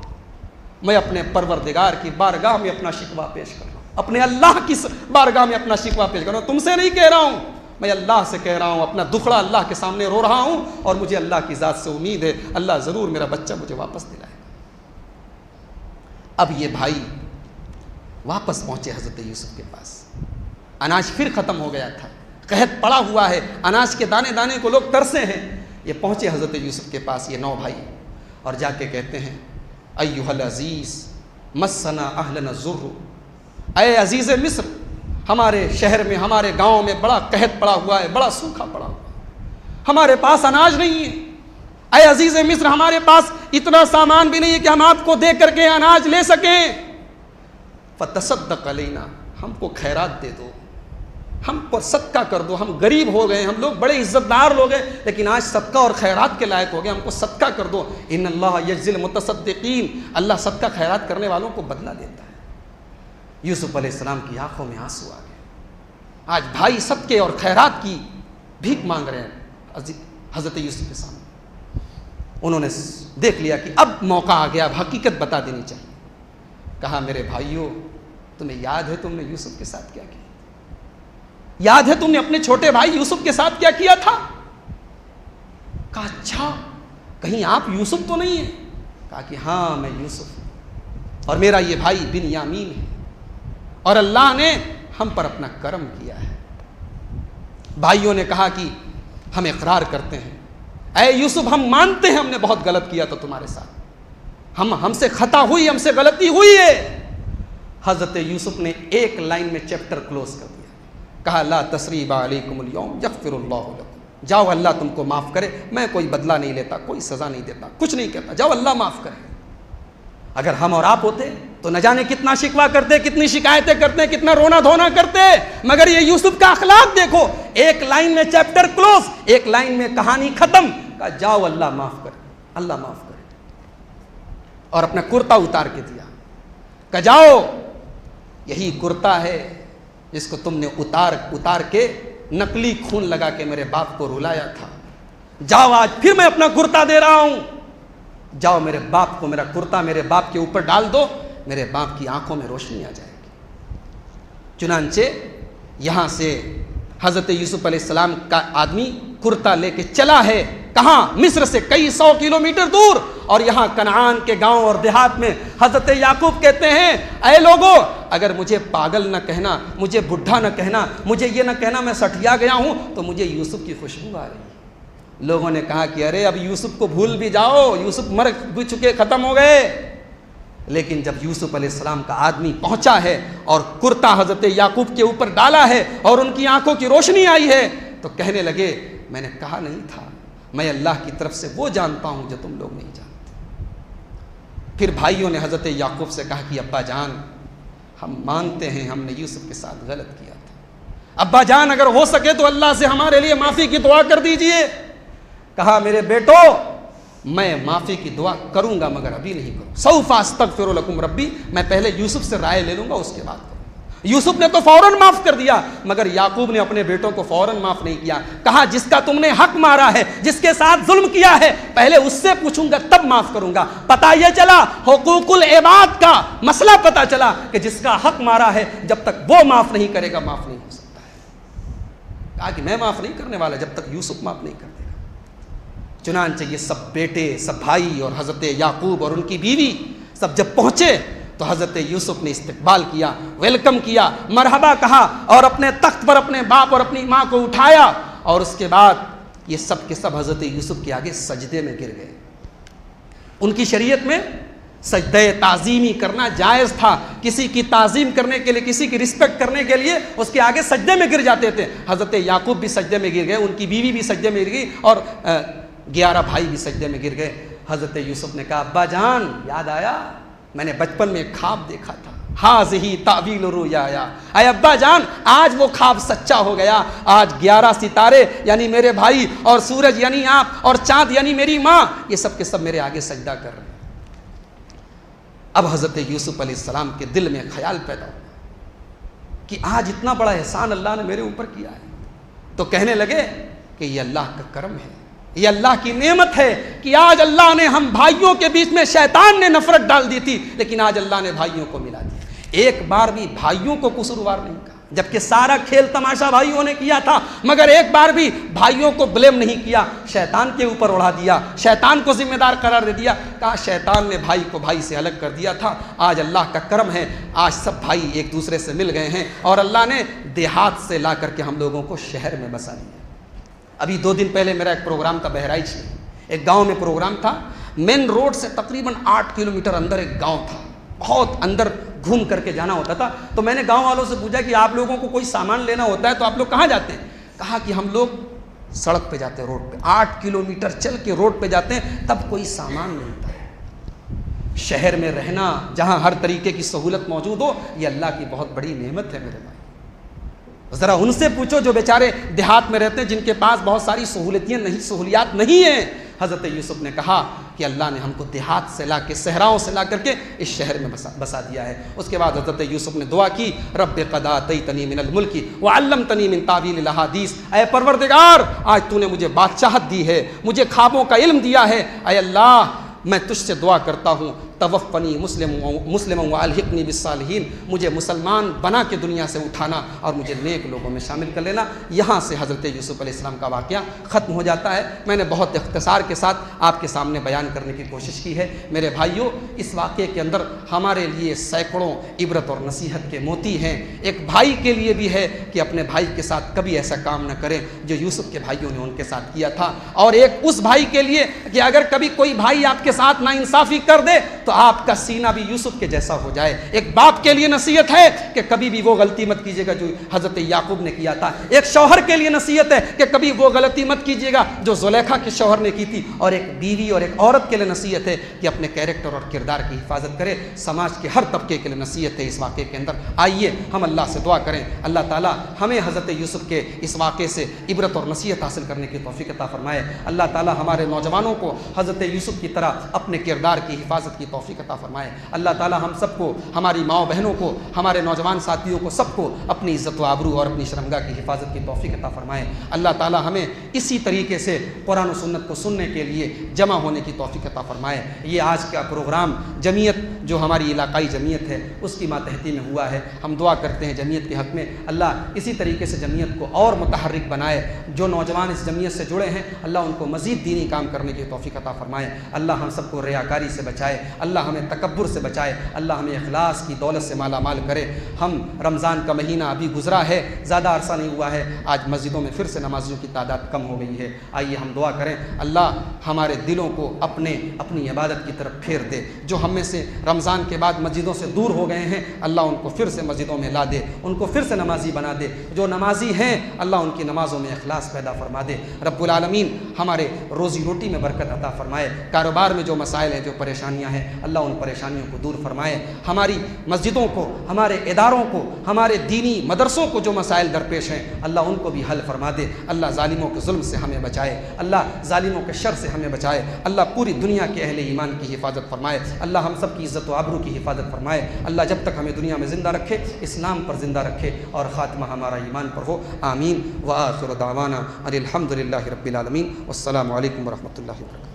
मैं अपने परवरदिगार की बारगाह में अपना शिकवा पेश कर रहा हूँ, अपने अल्लाह की बारगाह में अपना शिकवा पेश कर रहा हूँ। तुमसे नहीं कह रहा हूँ, मैं अल्लाह से कह रहा हूँ, अपना दुखड़ा अल्लाह के सामने रो रहा हूँ और मुझे अल्लाह की ज़ात से उम्मीद है अल्लाह ज़रूर मेरा बच्चा मुझे वापस दिलाएगा। अब ये भाई वापस पहुँचे हज़रत यूसुफ के पास। अनाज फिर ख़त्म हो गया था, कहत पड़ा हुआ है, अनाज के दाने दाने को लोग तरसे हैं। ये पहुँचे हज़रत यूसुफ के पास, ये 9 भाई, और जाके कहते हैं अय्युहल अज़ीज़ मस्सना अहलना ज़ुर्र, अय अज़ीज़ मिस्र, हमारे शहर में, हमारे गांव में बड़ा कहत पड़ा हुआ है, बड़ा सूखा पड़ा हुआ है, हमारे पास अनाज नहीं है। अय अज़ीज़ मिस्र, हमारे पास इतना सामान भी नहीं है कि हम आपको दे करके अनाज ले सकें। फ़तसद्दक़ अलैना, हमको खैरात दे दो, हम पर सदका कर दो, हम गरीब हो गए, हम लोग बड़े इज़्ज़तदार लोग हैं, लेकिन आज सदका और खैरात के लायक हो गए, हमको सदका कर दो। इन्नल्लाह यज्ज़िल मुतसद्दिक़ीन, अल्लाह सदका खैरात करने वालों को बदला देता है। यूसुफ अलैहिस्सलाम की आंखों में आंसू आ गए। आज भाई सदके और खैरात की भीख मांग रहे हैं हज़रत यूसुफ के सामने। उन्होंने देख लिया कि अब मौका आ गया, अब हकीकत बता देनी चाहिए। कहा मेरे भाइयों, तुम्हें याद है तुमने यूसुफ के साथ क्या किया? याद है तुमने अपने छोटे भाई यूसुफ के साथ क्या किया था? कहा अच्छा, कहीं आप यूसुफ तो नहीं है? कहा कि हाँ मैं यूसुफ हूं, और मेरा ये भाई बिन्यामीन है, और अल्लाह ने हम पर अपना करम किया है। भाइयों ने कहा कि हम इकरार करते हैं, ऐ यूसुफ हम मानते हैं हमने बहुत गलत किया था तुम्हारे साथ, हमसे खता हुई, हमसे गलती हुई है। हज़रत यूसुफ ने एक लाइन में चैप्टर क्लोज कर दिया। कहा ला तसरीबा अलैकुमुल यौम यग़फ़िरुल्लाहु लकुम, जाओ अल्लाह तुमको माफ़ करे, मैं कोई बदला नहीं लेता, कोई सज़ा नहीं देता, कुछ नहीं कहता, जाओ अल्लाह माफ़ करे। अगर हम और आप होते तो न जाने कितना शिकवा करते, कितनी शिकायतें करते, कितना रोना धोना करते, मगर ये यूसुफ का अखलाक देखो, एक लाइन में चैप्टर क्लोज, एक लाइन में कहानी खत्म। कहा जाओ अल्लाह माफ़ करे, अल्लाह माफ़ करे, और अपना कुर्ता उतार के दिया। कहा जाओ यही कुर्ता है जिसको तुमने उतार के नकली खून लगा के मेरे बाप को रुलाया था, जाओ आज फिर मैं अपना कुर्ता दे रहा हूं, जाओ मेरे बाप को मेरा कुर्ता मेरे बाप के ऊपर डाल दो, मेरे बाप की आंखों में रोशनी आ जाएगी। चुनांचे यहां से हज़रत यूसुफ अलैहिस्सलाम का आदमी कुर्ता लेके चला है, कहां? मिस्र से कई 100 किलोमीटर दूर, और यहां कनान के गांव और देहात में हज़रत याकूब कहते हैं ऐ लोगों, अगर मुझे पागल न कहना, मुझे बुढ़ा न कहना, मुझे ये न कहना मैं सठिया गया हूं, तो मुझे यूसुफ की खुशबू आ रही। लोगों ने कहा कि अरे अब यूसुफ को भूल भी जाओ, यूसुफ मर भी चुके, खत्म हो गए। लेकिन जब यूसुफ अलैहिस्सलाम का आदमी पहुंचा है और कुर्ता हज़रत याकूब के ऊपर डाला है और उनकी आंखों की रोशनी आई है, तो कहने लगे मैंने कहा नहीं था, मैं अल्लाह की तरफ से वो जानता हूं जो तुम लोग नहीं जानते। फिर भाइयों ने हज़रत याकूब से कहा कि अब्बा जान, हम मानते हैं हमने यूसुफ के साथ गलत किया था, अब्बा जान अगर हो सके तो अल्लाह से हमारे लिए माफ़ी की दुआ कर दीजिए। कहा मेरे बेटो, मैं माफ़ी की दुआ करूंगा मगर अभी नहीं करूँ, सौफ़ा अस्तग़फ़िरु लकुम रब्बी, मैं पहले यूसुफ से राय ले लूंगा उसके बाद करूँगा। यूसुफ ने तो फौरन माफ़ कर दिया, मगर याकूब ने अपने बेटों को फौरन माफ़ नहीं किया। कहा जिसका तुमने हक मारा है, जिसके साथ जुल्म किया है, पहले उससे पूछूंगा तब माफ़ करूंगा। पता यह चला, हुकूकुल इबाद का मसला पता चला कि जिसका हक मारा है जब तक वो माफ़ नहीं करेगा माफ़ नहीं हो सकता है। कहा कि मैं माफ़ नहीं करने वाला जब तक यूसुफ माफ़ नहीं कर देगा। चुनांचे ये सब बेटे, सब भाई और हज़रत याकूब और उनकी बीवी सब जब पहुँचे तो हज़रत यूसुफ ने इस्तकबाल किया, वेलकम किया, मरहबा कहा, और अपने तख्त पर अपने बाप और अपनी माँ को उठाया, और उसके बाद ये सब के सब हज़रत यूसुफ के आगे सजदे में गिर गए। उनकी शरीयत में सजदे ताज़ीमी करना जायज़ था, किसी की ताज़ीम करने के लिए, किसी की रिस्पेक्ट करने के लिए उसके आगे सजदे में गिर जाते थे। हज़रत याकूब भी सजदे में गिर गए, उनकी बीवी भी सजदे में गिर गई, और 11 भाई भी सजदे में गिर गए। हज़रत यूसुफ ने कहा अब्बा जान याद आया, मैंने बचपन में ख्वाब देखा था, हाज़िही तावील रुयाया, अय अब्बा जान आज वो ख्वाब सच्चा हो गया। आज 11 सितारे यानी मेरे भाई, और सूरज यानी आप, और चाँद यानी मेरी माँ, ये सब के सब मेरे आगे सजदा कर रहे हैं। अब हज़रत यूसुफ अलैहिस्सलाम के दिल में ख्याल पैदा हुआ कि आज इतना बड़ा एहसान अल्लाह ने मेरे ऊपर किया है, तो कहने लगे कि ये अल्लाह का करम है, ये अल्लाह की नेमत है कि आज अल्लाह ने, हम भाइयों के बीच में शैतान ने नफरत डाल दी थी, लेकिन आज अल्लाह ने भाइयों को मिला दिया। एक बार भी भाइयों को कसूरवार नहीं कहा, जबकि सारा खेल तमाशा भाइयों ने किया था, मगर एक बार भी भाइयों को ब्लेम नहीं किया, शैतान के ऊपर उड़ा दिया, शैतान को जिम्मेदार करार दे दिया। कहा शैतान ने भाई को भाई से अलग कर दिया था। आज अल्लाह का करम है, आज सब भाई एक दूसरे से मिल गए हैं और अल्लाह ने देहात से ला करके हम लोगों को शहर में बसा दिया। अभी 2 दिन पहले मेरा एक प्रोग्राम था बहराइच में, एक गाँव में प्रोग्राम था। मेन रोड से तकरीबन 8 किलोमीटर अंदर एक गाँव था, बहुत अंदर घूम करके जाना होता था। तो मैंने गांव वालों से पूछा कि आप लोगों को कोई सामान लेना होता है तो आप लोग कहाँ जाते हैं? कहा कि हम लोग सड़क पे जाते हैं, रोड पे 8 किलोमीटर चल के रोड पे जाते हैं, तब कोई सामान मिलता है। शहर में रहना जहाँ हर तरीके की सहूलत मौजूद हो, ये अल्लाह की बहुत बड़ी नेमत है मेरे भाई। ज़रा उनसे पूछो जो बेचारे देहात में रहते हैं, जिनके पास बहुत सारी सहूलियात नहीं हैं। हज़रत यूसुफ ने कहा कि अल्लाह ने हमको देहात से ला के, सहराओं से ला करके इस शहर में बसा दिया है। उसके बाद हज़रत यूसुफ ने दुआ की, रब्बे क़द आतैतनी मिनल मुल्की व अल्लमतनी मिन तावीलिल अहादीस, ऐ परवरदिगार आज तूने मुझे बादशाहत दी है, मुझे ख्वाबों का इल्म दिया है। ऐ अल्लाह मैं तुझसे दुआ करता हूँ, तवफ़नी मुस्लिम व अलहिक़नी बिस्सालिहीन, मुझे मुसलमान बना के दुनिया से उठाना और मुझे नेक लोगों में शामिल कर लेना। यहाँ से हज़रत यूसुफ अलैहिस्सलाम का वाक़या ख़त्म हो जाता है। मैंने बहुत इख्तिसार के साथ आपके सामने बयान करने की कोशिश की है। मेरे भाइयों, इस वाक़े के अंदर हमारे लिए सैकड़ों इबरत और नसीहत के मोती हैं। एक भाई के लिए भी है कि अपने भाई के साथ कभी ऐसा काम न करें जो यूसुफ के भाइयों ने उनके साथ किया था, और एक उस भाई के लिए कि अगर कभी कोई भाई आपके साथ नाइंसाफ़ी कर दे तो आपका सीना भी यूसुफ के जैसा हो जाए। एक बाप के लिए नसीहत है कि कभी भी वो गलती मत कीजिएगा जो हज़रत याकूब ने किया था। एक शौहर के लिए नसीहत है कि कभी वो गलती मत कीजिएगा जो ज़ुलेखा के शौहर ने की थी। और एक बीवी और एक औरत के लिए नसीहत है कि अपने कैरेक्टर और किरदार की हिफाजत करे। समाज के हर तबके के लिए नसीहत है इस वाक़े के अंदर। आइए हम अल्लाह से दुआ करें, अल्लाह ताला हमें हज़रत यूसुफ के इस वाक़े से इबरत और नसीहत हासिल करने की तौफ़ीक़ अता फ़रमाए। अल्लाह ताला हमारे नौजवानों को हज़रत यूसुफ की तरह अपने किरदार की हिफाजत की तौफ़ीक़ अता फ़रमाए। अल्लाह ताला हम सबको, हमारी माओ बहनों को, हमारे नौजवान साथियों को, सबको अपनी इज़्ज़त व आबरू और अपनी शर्मगाह की हिफाजत की तौफ़ीक़ अता फ़रमाए। अल्लाह ताला हमें इसी तरीके से कुरान और सुन्नत को सुनने के लिए जमा होने की तौफ़ीक़ अता फ़रमाए। ये आज का प्रोग्राम जमीयत जो हमारी इलाकाई जमीयत है उसकी मातहती में हुआ है। हम दुआ करते हैं जमीयत के हक़ में, अल्लाह इसी तरीके से जमीयत को और मुतहर्रिक बनाए। जो नौजवान इस जमीयत से जुड़े हैं अल्लाह उनको मज़ीद दीनी काम करने की तौफ़ीक़ अता फ़रमाए। अल्लाह हम सबको रियाकारी से बचाए, अल्लाह हमें तकब्बुर से बचाए, अल्लाह हमें इखलास की दौलत से माला माल करे। हम रमज़ान का महीना अभी गुज़रा है, ज़्यादा अरसा नहीं हुआ है, आज मस्जिदों में फिर से नमाजियों की तादाद कम हो गई है। आइए हम दुआ करें अल्लाह हमारे दिलों को अपनी इबादत की तरफ फेर दे। जो हम में से रमज़ान के बाद मस्जिदों से दूर हो गए हैं अल्लाह उनको फिर से मस्जिदों में ला दे, उनको फिर से नमाजी बना दे। जो नमाजी हैं अल्लाह उनकी नमाज़ों में इखलास पैदा फरमा दे। रब्बुल आलमीन हमारे रोज़ी रोटी में बरकत अता फ़रमाए। कारोबार में जो मसाइल हैं, जो परेशानियाँ हैं, अल्लाह उन परेशानियों को दूर फरमाए। हमारी मस्जिदों को, हमारे इदारों को, हमारे दीनी मदरसों को जो मसाइल दरपेश हैं अल्लाह उनको भी हल फरमा दे। अल्लाह ज़ालिमों के जुल्म से हमें बचाए, अल्लाह ज़ालिमों के शर से हमें बचाए। अल्लाह पूरी दुनिया के अहले ईमान की हिफाजत फरमाए। अल्लाह हम सब की इज़्ज़त व आबरू की हिफाजत फरमाए। अल्लाह जब तक हमें दुनिया में ज़िंदा रखे इस्लाम पर ज़िंदा रखे और ख़ात्मा हमारा ईमान पर हो। आमीन व आखिर दावाना अनिल हम्दुलिल्लाहि रब्बिल आलमीन। वस्सलामु अलैकुम व रहमतुल्लाहि व बरकातुहू।